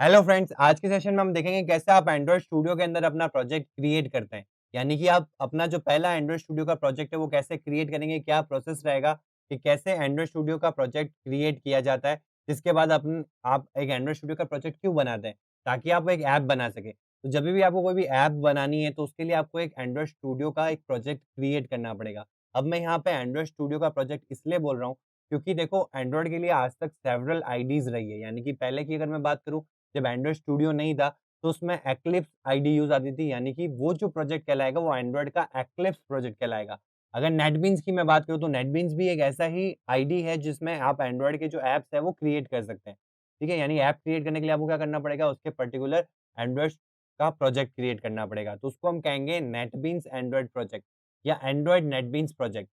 Hello friends, आज के session में हम देखेंगे कैसे आप एंड्रॉइड स्टूडियो के अंदर अपना प्रोजेक्ट क्रिएट करते हैं। यानी कि आप अपना जो पहला एंड्रॉइड स्टूडियो का प्रोजेक्ट है वो कैसे क्रिएट करेंगे, क्या प्रोसेस रहेगा कि कैसे एंड्रॉइड स्टूडियो का प्रोजेक्ट क्रिएट किया जाता है। जिसके बाद अपन आप एक एंड्रॉइड स्टूडियो का प्रोजेक्ट क्यों बनाते हैं? ताकि आप एक ऐप बना सकें। तो जब भी आपको कोई भी ऐप बनानी है तो उसके लिए आपको एक एंड्रॉइड स्टूडियो का एक प्रोजेक्ट क्रिएट करना पड़ेगा। अब मैं यहाँ पे एंड्रॉइड स्टूडियो का प्रोजेक्ट इसलिए बोल रहा हूँ क्योंकि देखो एंड्रॉइड के लिए आज तक सेवरल आईडीज़ रही है। यानी कि पहले की अगर मैं बात करूँ जब एंड्रॉइड स्टूडियो नहीं था, तो उसमें एक्लिप्स आईडी यूज़ आती थी, यानी कि वो जो प्रोजेक्ट कहलाएगा, वो एंड्रॉइड का एक्लिप्स प्रोजेक्ट कहलाएगा। अगर नेटबीन्स की मैं बात करूँ, तो नेटबीन्स भी एक ऐसा ही आईडी है, जिसमें आप एंड्रॉइड के जो ऐप्स हैं, वो क्रिएट कर सकते हैं। ठीक है? यानी ऐप क्रिएट करने के लिए आपको क्या करना पड़ेगा, उसके पर्टिकुलर एंड्रॉइड का प्रोजेक्ट क्रिएट करना पड़ेगा। तो उसको हम कहेंगे नेटबीन्स एंड्रॉइड प्रोजेक्ट या एंड्रॉइड नेटबीन्स प्रोजेक्ट।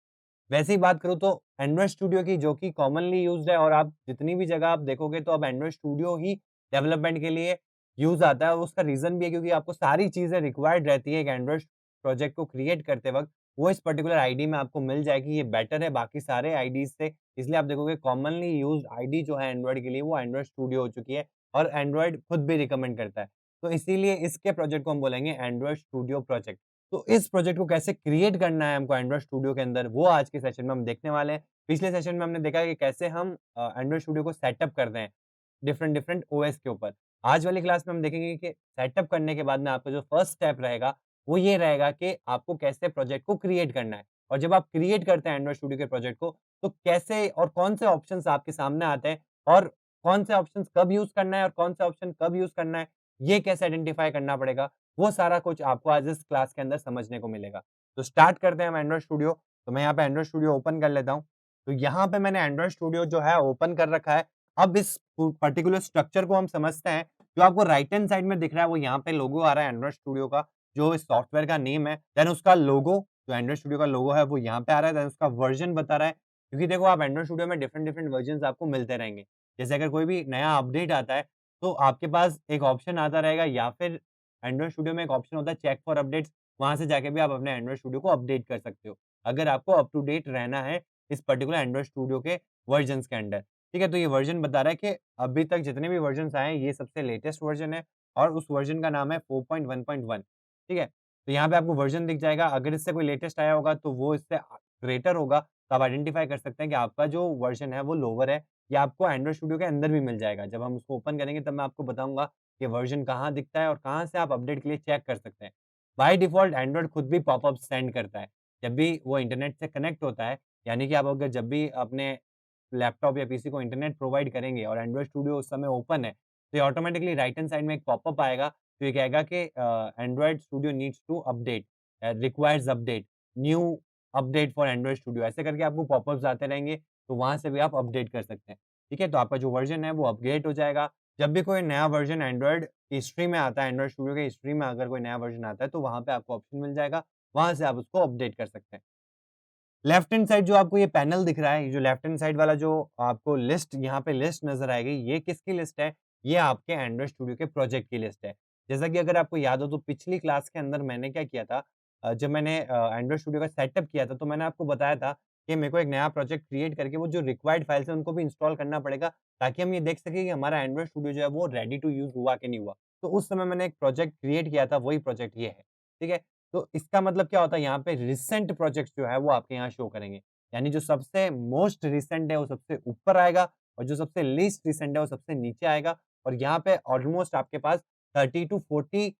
वैसे ही बात करूँ तो एंड्रॉइड स्टूडियो की जो कि कॉमनली यूज़्ड है और आप जितनी भी जगह आप देखोगे तो अब एंड्रॉइड स्टूडियो ही डेवलपमेंट के लिए यूज़ आता है और उसका रीज़न भी है क्योंकि आपको सारी चीज़ें रिक्वायर्ड रहती है एक एंड्रॉइड प्रोजेक्ट को क्रिएट करते वक़्त, वो इस पर्टिकुलर आईडी में आपको मिल जाएगी। ये बेटर है बाकी सारे आईडीज़ से, इसलिए आप देखोगे कॉमनली यूज़्ड आईडी जो है एंड्रॉइड के लिए वो एंड्रॉइड स्टूडियो हो चुकी है और एंड्रॉइड खुद भी रिकमेंड करता है। तो इसीलिए इसके प्रोजेक्ट को हम बोलेंगे एंड्रॉइड स्टूडियो प्रोजेक्ट। तो इस प्रोजेक्ट को कैसे क्रिएट करना है हमको एंड्रॉइड स्टूडियो के अंदर, वो आज के सेशन में हम देखने वाले हैं। पिछले सेशन में हमने देखा कि कैसे हम एंड्रॉइड स्टूडियो को सेटअप करते हैं, डिफरेंट ओएस के ऊपर। आज वाली क्लास में हम देखेंगे कि सेटअप करने के बाद में आपका जो फर्स्ट स्टेप रहेगा, वो ये रहेगा कि आपको कैसे प्रोजेक्ट को क्रिएट करना है। और जब आप क्रिएट करते हैं एंड्रॉइड स्टूडियो के प्रोजेक्ट को, तो कैसे और कौन से ऑप्शंस आपके सामने आते हैं और कौन से ऑप्शंस कब यूज़ करना है और कौन से ऑप्शन कब यूज़ करना है, ये कैसे आइडेंटिफाई करना पड़ेगा, वो सारा कुछ आपको आज इस क्लास के अंदर समझने को मिलेगा। तो स्टार्ट करते हैं हम एंड्रॉइड स्टूडियो। तो मैं यहाँ पे एंड्रॉइड स्टूडियो ओपन कर लेता हूँ। तो यहाँ पे मैंने एंड्रॉइड स्टूडियो जो है ओपन कर रखा है। अब इस पर्टिकुलर स्ट्रक्चर को हम समझते हैं। जो आपको राइट हैंड साइड में दिख रहा है वो यहाँ पे लोगो आ रहा है एंड्रॉइड स्टूडियो का, जो इस सॉफ्टवेयर का नेम है। देन उसका लोगो, जो एंड्रॉइड स्टूडियो का लोगो है वो यहाँ पे आ रहा है। देन उसका वर्ज़न बता रहा है, क्योंकि देखो आप एंड्रॉइड स्टूडियो में डिफरेंट वर्ज़न्स आपको मिलते रहेंगे। जैसे अगर कोई भी नया अपडेट आता है, तो आपके पास एक ऑप्शन आता रहेगा या फिर एंड्रॉइड स्टूडियो में एक ऑप्शन होता है चेक फॉर अपडेट्स, वहाँ से जाके भी आप अपने एंड्रॉइड स्टूडियो को अपडेट कर सकते हो। अगर आपको अप टू डेट रहना है इस पर्टिकुलर एंड्रॉइड स्टूडियो के वर्ज़न्स के अंडर। ठीक है? तो ये वर्ज़न बता रहा है कि अभी तक जितने भी वर्ज़न्स आए हैं, ये सबसे लेटेस्ट वर्ज़न है और उस वर्ज़न का नाम है 4.1.1। ठीक है? तो यहाँ पे आपको वर्ज़न दिख जाएगा, अगर इससे कोई लेटेस्ट आया होगा तो वो इससे ग्रेटर होगा, तो आप आइडेंटिफ़ाई कर सकते हैं कि आपका जो वर्ज़न है वो लोअर है या आपको एंड्रॉइड स्टूडियो के अंदर भी मिल जाएगा। जब हम उसको ओपन करेंगे तब मैं आपको बताऊँगा कि वर्ज़न कहाँ दिखता है और कहाँ से आप अपडेट के लिए चेक कर सकते हैं। बाय डिफ़ॉल्ट एंड्रॉइड खुद भी पॉपअप सेंड करता है, जब भी वो इंटरनेट से कनेक्ट होता है, यानी कि आप अगर जब भी अपने लैपटॉप या पीसी को इंटरनेट प्रोवाइड करेंगे और एंड्रॉइड स्टूडियो उस समय ओपन है, तो ये ऑटोमैटिकली राइट हैंड साइड में एक पॉपअप आएगा, तो ये कहेगा कि Android Studio needs to update, requires update, new update for Android Studio, ऐसे करके आपको पॉपअप्स आते रहेंगे, तो वहाँ से भी आप अपडेट कर सकते हैं। ठीक है? तो आपका जो वर्ज़न है वो अपग्रेड हो जाएगा। जब भी कोई नया वर्ज़न एंड्रॉइड हिस्ट्री में आता है, एंड्रॉइड स्टूडियो की हिस्ट्री में अगर कोई नया वर्ज़न आता है, तो वहाँ पे आपको ऑप्शन मिल जाएगा, वहाँ से आप उसको अपडेट कर सकते हैं। लेफ्ट हैंड साइड जो आपको ये पैनल दिख रहा है, ये जो लेफ्ट हैंड साइड वाला जो आपको लिस्ट यहाँ पे लिस्ट नज़र आएगी, ये किसकी लिस्ट है? ये आपके एंड्रॉइड स्टूडियो के प्रोजेक्ट की लिस्ट है। जैसा कि अगर आपको याद हो तो पिछली क्लास के अंदर मैंने क्या किया था, जब मैंने एंड्रॉइड स्टूडियो का सेटअप किया था, तो मैंने आपको बताया था कि मेरे को एक नया प्रोजेक्ट क्रिएट करके वो जो रिक्वायर्ड फाइल्स हैं उनको भी इंस्टॉल करना पड़ेगा, ताकि हम ये देख सकें कि हमारा एंड्रॉइड स्टूडियो जो है वो रेडी टू यूज़ हुआ कि नहीं हुआ। तो उस समय मैंने एक प्रोजेक्ट क्रिएट किया था, वही प्रोजेक्ट ये है। ठीक है? तो इसका मतलब क्या होता है, यहाँ पे रिसेंट प्रोजेक्ट्स जो है वो आपके यहाँ शो करेंगे। यानी जो सबसे मोस्ट रिसेंट है वो सबसे ऊपर आएगा और जो सबसे लीस्ट रिसेंट है वो सबसे नीचे आएगा और यहाँ पे ऑलमोस्ट आपके पास 30 टू 40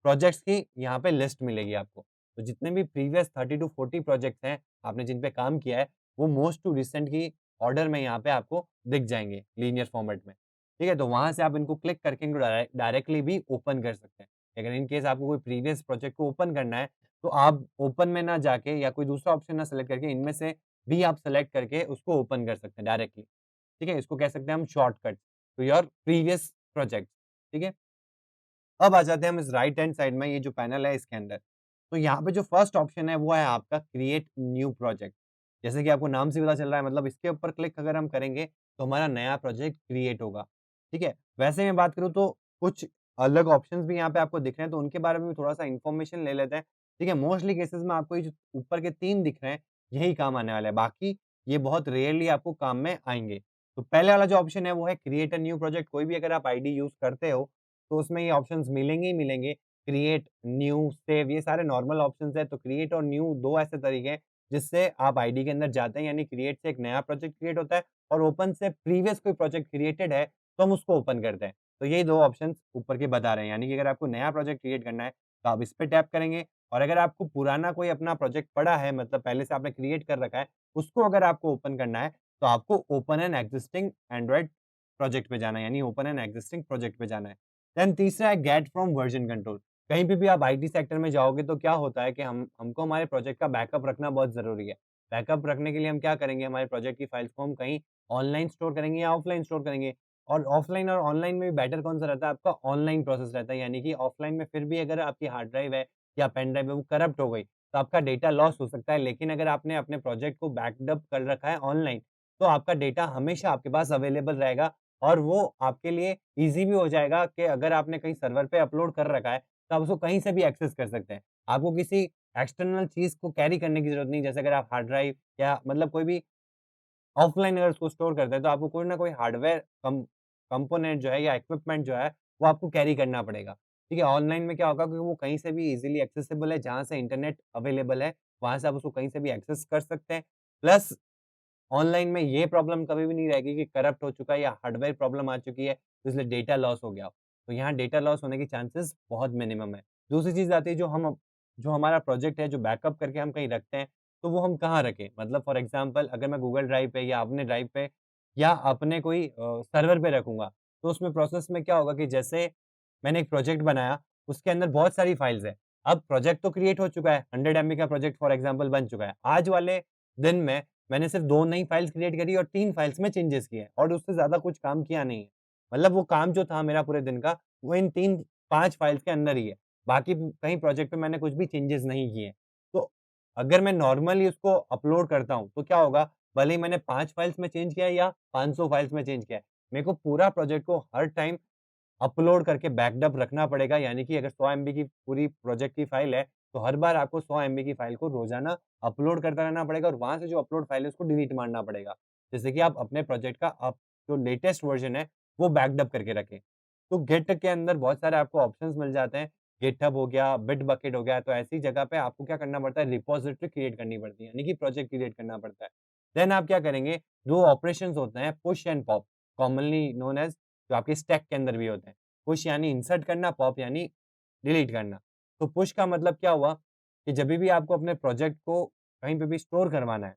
प्रोजेक्ट्स की यहाँ पे लिस्ट मिलेगी आपको। तो जितने भी प्रीवियस 30 टू 40 प्रोजेक्ट्स हैं, आपने जिन पे काम किया है, वो मोस्ट टू रिसेंट की ऑर्डर में यहाँ पे आपको दिख जाएँगे लीनियर फॉर्मेट में। ठीक है? तो वहाँ से आप इनको क्लिक करके इनको डायरेक्टली भी ओपन कर सकते हैं। अगर इन केस आपको कोई प्रीवियस प्रोजेक्ट को ओपन करना है, तो आप ओपन में ना जाके या कोई दूसरा ऑप्शन ना सेलेक्ट करके इनमें से भी आप सेलेक्ट करके उसको ओपन कर सकते हैं डायरेक्टली। ठीक है? इसको कह सकते हैं हम shortcut to your previous project. ठीक है? अब आ जाते हैं हम इस राइट हैंड साइड में, ये जो पैनल है इसके अंदर। तो यहाँ पे जो फर्स्ट ऑप्शन है वो है आपका क्रिएट न्यू प्रोजेक्ट। जैसे कि आपको नाम से पता चल रहा है, मतलब इसके ऊपर क्लिक अगर हम करेंगे तो हमारा नया प्रोजेक्ट क्रिएट होगा। ठीक है? वैसे मैं बात करूँ तो कुछ अलग ऑप्शंस भी यहाँ पे आपको दिख रहे हैं, तो उनके बारे में भी थोड़ा-सा इन्फॉर्मेशन ले लेते हैं। ठीक है? मोस्टली केसेज़ में आपको ये जो ऊपर के 3 दिख रहे हैं, यही काम आने वाला है। बाकी ये बहुत रेयरली आपको काम में आएँगे। तो पहले वाला जो ऑप्शन है वो है क्रिएट अ न्यू प्रोजेक्ट। कोई भी अगर आप आईडी यूज़ करते हो, तो उसमें ये ऑप्शंस मिलेंगे ही मिलेंगे। क्रिएट, न्यू, सेव ये सारे नॉर्मल ऑप्शंस हैं। तो क्रिएट और न्यू 2 ऐसे तरीके हैं जिससे आप आईडी के अंदर जाते हैं, यानी क्रिएट से एक नया प्रोजेक्ट क्रिएट होता है और ओपन से प्रीवियस कोई प्रोजेक्ट क्रिएटेड है, तो हम उसको ओपन करते हैं। तो यही 2 ऑप्शंस ऊपर के बता रहे हैं, यानी कि अगर आपको नया प्रोजेक्ट क्रिएट करना है, तो आप इस पे टैप करेंगे और अगर आपको पुराना कोई अपना प्रोजेक्ट पड़ा है, मतलब पहले से आपने क्रिएट कर रखा है, उसको अगर आपको ओपन करना है, तो आपको open an existing Android project पे जाना है, यानी ओपन एन एक्जिस्टिंग प्रोजेक्ट पे जाना है। देन तीसरा है गेट फ्रॉम वर्जन कंट्रोल। कहीं पे भी आप आईटी सेक्टर में जाओगे तो क्या होता है कि हमको हमारे प्रोजेक्ट का बैकअप रखना बहुत ज़रूरी है। बैकअप रखने के लिए हम क्या करेंगे, हमारे प्रोजेक्ट की फाइल्स को हम कहीं ऑनलाइन स्टोर करेंगे या ऑफलाइन स्टोर करेंगे। और ऑफलाइन और ऑनलाइन में भी बेटर कौन-सा रहता है, आपका ऑनलाइन प्रोसेस रहता है। यानी कि ऑफलाइन में फिर भी अगर आपकी हार्ड ड्राइव है या पेन ड्राइव है वो करप्ट हो गई, तो आपका डेटा लॉस हो सकता है। लेकिन अगर आपने अपने प्रोजेक्ट को बैकअप कर रखा है ऑनलाइन, तो आपका डेटा हमेशा आपके पास अवेलेबल रहेगा और वो आपके लिए ईज़ी भी हो जाएगा कि अगर आपने कहीं सर्वर पे अपलोड कर रखा है, तो आप उसको कहीं से भी एक्सेस कर सकते हैं। आपको किसी एक्सटर्नल चीज़ को कैरी करने की ज़रूरत नहीं, जैसे अगर आप हार्ड ड्राइव या मतलब कोई भी ऑफ़लाइन अगर उसको स्टोर करते हैं, तो आपको कोई ना कोई हार्डवेयर कंपोनेंट जो है या इक्विपमेंट जो है, वो आपको कैरी करना पड़ेगा। ठीक है? ऑनलाइन में क्या होगा कि वो कहीं से भी ईज़िली एक्सेसिबल है, जहाँ से इंटरनेट अवेलेबल है, वहाँ से आप उसको कहीं से भी एक्सेस कर सकते हैं। प्लस ऑनलाइन में ये प्रॉब्लम कभी भी नहीं रहेगी कि करप्ट हो चुका है या हार्डवेयर प्रॉब्लम आ चुकी है, तो इसलिए डेटा लॉस हो गया हो। तो यहाँ डेटा लॉस होने के चांसेस बहुत मिनिमम है। दूसरी चीज़ आती है जो हमारा प्रोजेक्ट है, जो बैकअप करके हम कहीं रखते हैं, तो वो हम कहाँ रखें? मतलब फॉर एग्ज़ाम्पल अगर मैं गूगल ड्राइव पे या अपने ड्राइव पे या अपने कोई सर्वर पे रखूँगा, तो उसमें प्रोसेस में क्या होगा कि जैसे मैंने एक प्रोजेक्ट बनाया, उसके अंदर बहुत सारी फाइल्स हैं। अब प्रोजेक्ट तो क्रिएट हो चुका है, 100 एमबी का प्रोजेक्ट फॉर एग्ज़ाम्पल बन चुका है। आज वाले दिन में मैंने सिर्फ़ 2 नई फाइल्स क्रिएट करी और 3 फाइल्स में चेंजेज़ किए और उससे ज़्यादा कुछ काम किया नहीं है। मतलब वो काम जो था मेरा पूरे दिन का, वो इन 3-5 फाइल्स के अंदर ही है। बाकी कहीं प्रोजेक्ट पे मैंने कुछ भी चेंजेज़ नहीं किए। तो अगर मैं नॉर्मली उसको अपलोड करता हूँ, तो क्या होगा, भले ही मैंने 5 फाइल्स में चेंज किया है या 500 फाइल्स में चेंज किया है, मेरे को पूरा प्रोजेक्ट को हर टाइम अपलोड करके बैकअप रखना पड़ेगा, यानी कि अगर 100 एमबी की पूरी प्रोजेक्ट की फाइल है, तो हर बार आपको 100 एमबी की फाइल को रोज़ाना अपलोड करता रहना पड़ेगा और वहाँ से जो अपलोड फाइल है उसको डिलीट मारना पड़ेगा। जिससे कि आप अपने प्रोजेक्ट का जो लेटेस्ट वर्ज़न है, वो बैकअप करके रखें। तो गिट के अंदर बहुत सारे आपको ऑप्शंस मिल जाते हैं। गिटहब हो गया, बिटबकेट हो गया, तो ऐसी जगह पे आपको क्या करना पड़ता है, रिपॉज़िटरी क्रिएट करनी पड़ती है, यानी कि प्रोजेक्ट क्रिएट करना पड़ता है। देन आप क्या करेंगे, 2 ऑपरेशंस होते हैं, push and pop, commonly known as, जो आपके स्टैक के अंदर भी होते हैं। पुश यानी इंसर्ट करना, पॉप यानी डिलीट करना। तो पुश का मतलब क्या हुआ कि जभी भी आपको अपने प्रोजेक्ट को कहीं पे भी स्टोर करवाना है,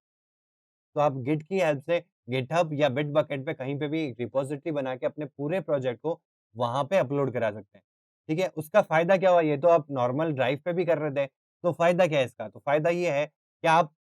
तो आप गिट की हेल्प से गिटहब या बिटबकेट पे कहीं पे भी रिपॉज़िटरी बना के अपने पूरे प्रोजेक्ट को वहाँ पे अपलोड करा सकते हैं। ठीक है? उसका फ़ायदा क्या हुआ, ये तो आप नॉर्मल ड्राइव पे भी कर रहे थे, तो फ़ायदा क्या है इसका? तो फ़ायदा ये है कि आप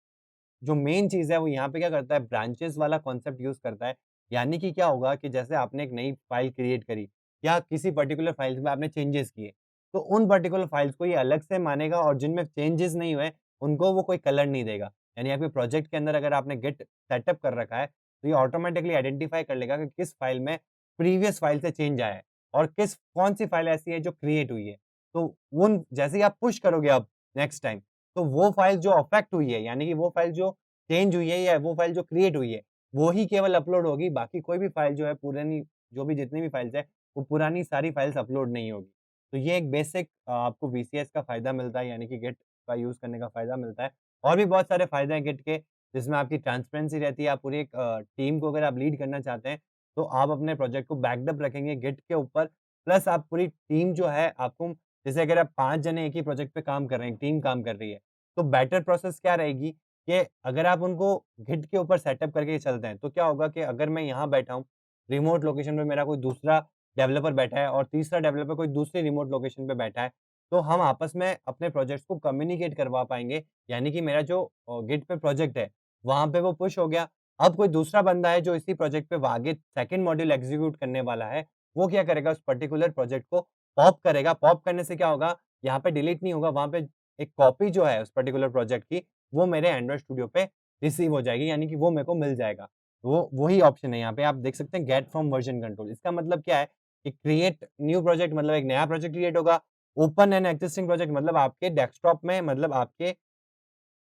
जो मेन चीज़ है वो यहाँ पे क्या करता है, ब्रांचेज़ वाला कॉन्सेप्ट यूज़ करता है। यानी कि क्या होगा कि जैसे आपने एक नई फ़ाइल क्रिएट करी या किसी पर्टिकुलर फ़ाइल्स में आपने चेंजेज़ किए, तो उन पर्टिकुलर फ़ाइल्स को ये अलग से मानेगा और जिनमें चेंजेज़ नहीं हुए, उनको वो कोई कलर नहीं देगा। यानी आपके प्रोजेक्ट के अंदर अगर आपने गिट सेटअप कर रखा है, तो ये ऑटोमैटिकली आइडेंटिफ़ाई कर लेगा कि किस फ़ाइल में प्रीवियस फ़ाइल से चेंज आया है और कौन-सी फ़ाइल ऐसी है जो क्रिएट हुई है। तो उन जैसे ही आप पुश करोगे अब नेक्स्ट टाइम, तो वो फ़ाइल जो अफ़ेक्ट हुई है, यानी कि वो फ़ाइल जो चेंज हुई है या वो फ़ाइल जो क्रिएट हुई है, वो ही केवल अपलोड होगी, बाकी कोई भी फ़ाइल जो है पुरानी, जो भी जितनी भी फ़ाइल्स है, वो पुरानी सारी फ़ाइल्स अपलोड नहीं होगी। तो ये एक बेसिक आपको वीसीएस का फ़ायदा मिलता है, यानी कि गिट का यूज़ करने का फ़ायदा मिलता है। और भी बहुत सारे फ़ायदे हैं गिट के, जिसमें आपकी ट्रांसपेरेंसी रहती है, आप पूरी एक टीम को अगर आप लीड करना चाहते हैं, तो आप अपने प्रोजेक्ट को बैकअप रखेंगे गिट के ऊपर, प्लस आप पूरी टीम जो है आपको, जैसे अगर आप 5 जने एक ही प्रोजेक्ट पे काम कर रहे हैं, एक टीम काम कर रही है, तो बेटर प्रोसेस क्या रहेगी कि अगर आप उनको गिट के ऊपर सेटअप करके चलते हैं, तो क्या होगा कि अगर मैं यहाँ बैठा हूँ, रिमोट लोकेशन पे मेरा कोई दूसरा डेवलपर बैठा है और तीसरा डेवलपर कोई दूसरी रिमोट लोकेशन पे बैठा है, तो हम आपस में अपने प्रोजेक्ट्स को कम्युनिकेट करवा पाएँगे। यानी कि मेरा जो गिट पे प्रोजेक्ट है, वहाँ पे वो पुश हो गया। अब कोई दूसरा बंदा है जो इसी प्रोजेक्ट पे आगे सेकंड मॉड्यूल एग्ज़ीक्यूट करने वाला है, वो क्या करेगा, उस पर्टिकुलर प्रोजेक्ट को पॉप करेगा। पॉप करने से क्या होगा, यहाँ पे डिलीट नहीं होगा, वहाँ पे एक कॉपी जो है उस पर्टिकुलर प्रोजेक्ट की, वो मेरे एंड्रॉइड स्टूडियो पे रिसीव हो जाएगी, यानी कि वो मेरे को मिल जाएगा। वो वही ऑप्शन है यहाँ पे, आप देख सकते हैं गेट फ्रॉम वर्ज़न कंट्रोल। इसका मतलब क्या है कि क्रिएट न्यू प्रोजेक्ट मतलब एक नया प्रोजेक्ट क्रिएट होगा, ओपन एन एक्जिस्टिंग प्रोजेक्ट मतलब आपके डेस्कटॉप में, मतलब आपके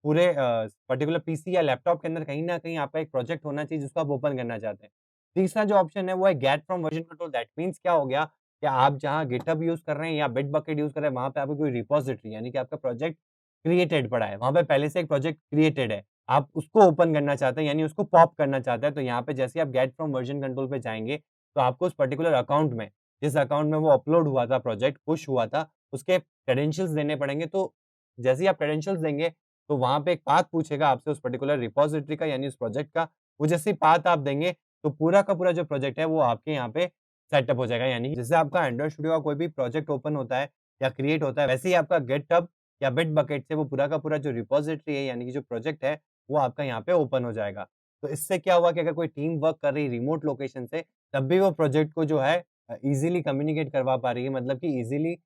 पूरे पर्टिकुलर पीसी या लैपटॉप के अंदर कहीं न कहीं आपका एक प्रोजेक्ट होना चाहिए जिसको आप ओपन करना चाहते हैं। तीसरा जो ऑप्शन है वो है get from version control. That means क्या हो गया कि आप जहाँ गिटहब यूज़ कर रहे हैं या बिटबकेट यूज़ कर रहे हैं, वहाँ पे आपकी कोई रिपॉजिटरी यानी कि आपका प्रोजेक्ट क्रिएटेड पड़ा है। वहाँ पे पहले से एक प्रोजेक्ट क्रिएटेड है। आप उसको ओपन करना चाहते हैं यानी उसको पॉप करना चाहते हैं, तो यहाँ पे जैसे ही आप गेट फ्रॉम वर्जन कंट्रोल पे जाएँगे, तो आपको उस पर्टिकुलर अकाउंट में, जिस अकाउंट में वो अपलोड हुआ था प्रोजेक्ट, पुश हुआ था, उसके क्रेडेंशियल्स देने पड़ेंगे। तो जैसे ही आप क्रेडेंशियल्स देंगे, तो वहाँ पे एक पाथ पूछेगा आपसे उस पर्टिकुलर रिपॉजिटरी का यानी उस प्रोजेक्ट का। वो जैसे ही पाथ आप देंगे, तो पूरा का पूरा जो प्रोजेक्ट है वो आपके यहाँ पे सेटअप हो जाएगा। यानी जैसे आपका एंड्रॉइड स्टूडियो का कोई भी प्रोजेक्ट ओपन होता है या क्रिएट होता है, वैसे ही आपका गिटहब या बिटबकेट से वो पूरा का पूरा जो रिपॉजिटरी है यानी कि जो प्रोजेक्ट है, वो आपका यहाँ पे ओपन हो जाएगा। तो इससे क्या हुआ कि अगर कोई टीम वर्क कर रही है रिमोट लोकेशन से, तब भी वो प्रोजेक्ट को जो है ईज़िली कम्युनिकेट करवा पा रही है, मतलब कि ईज़िली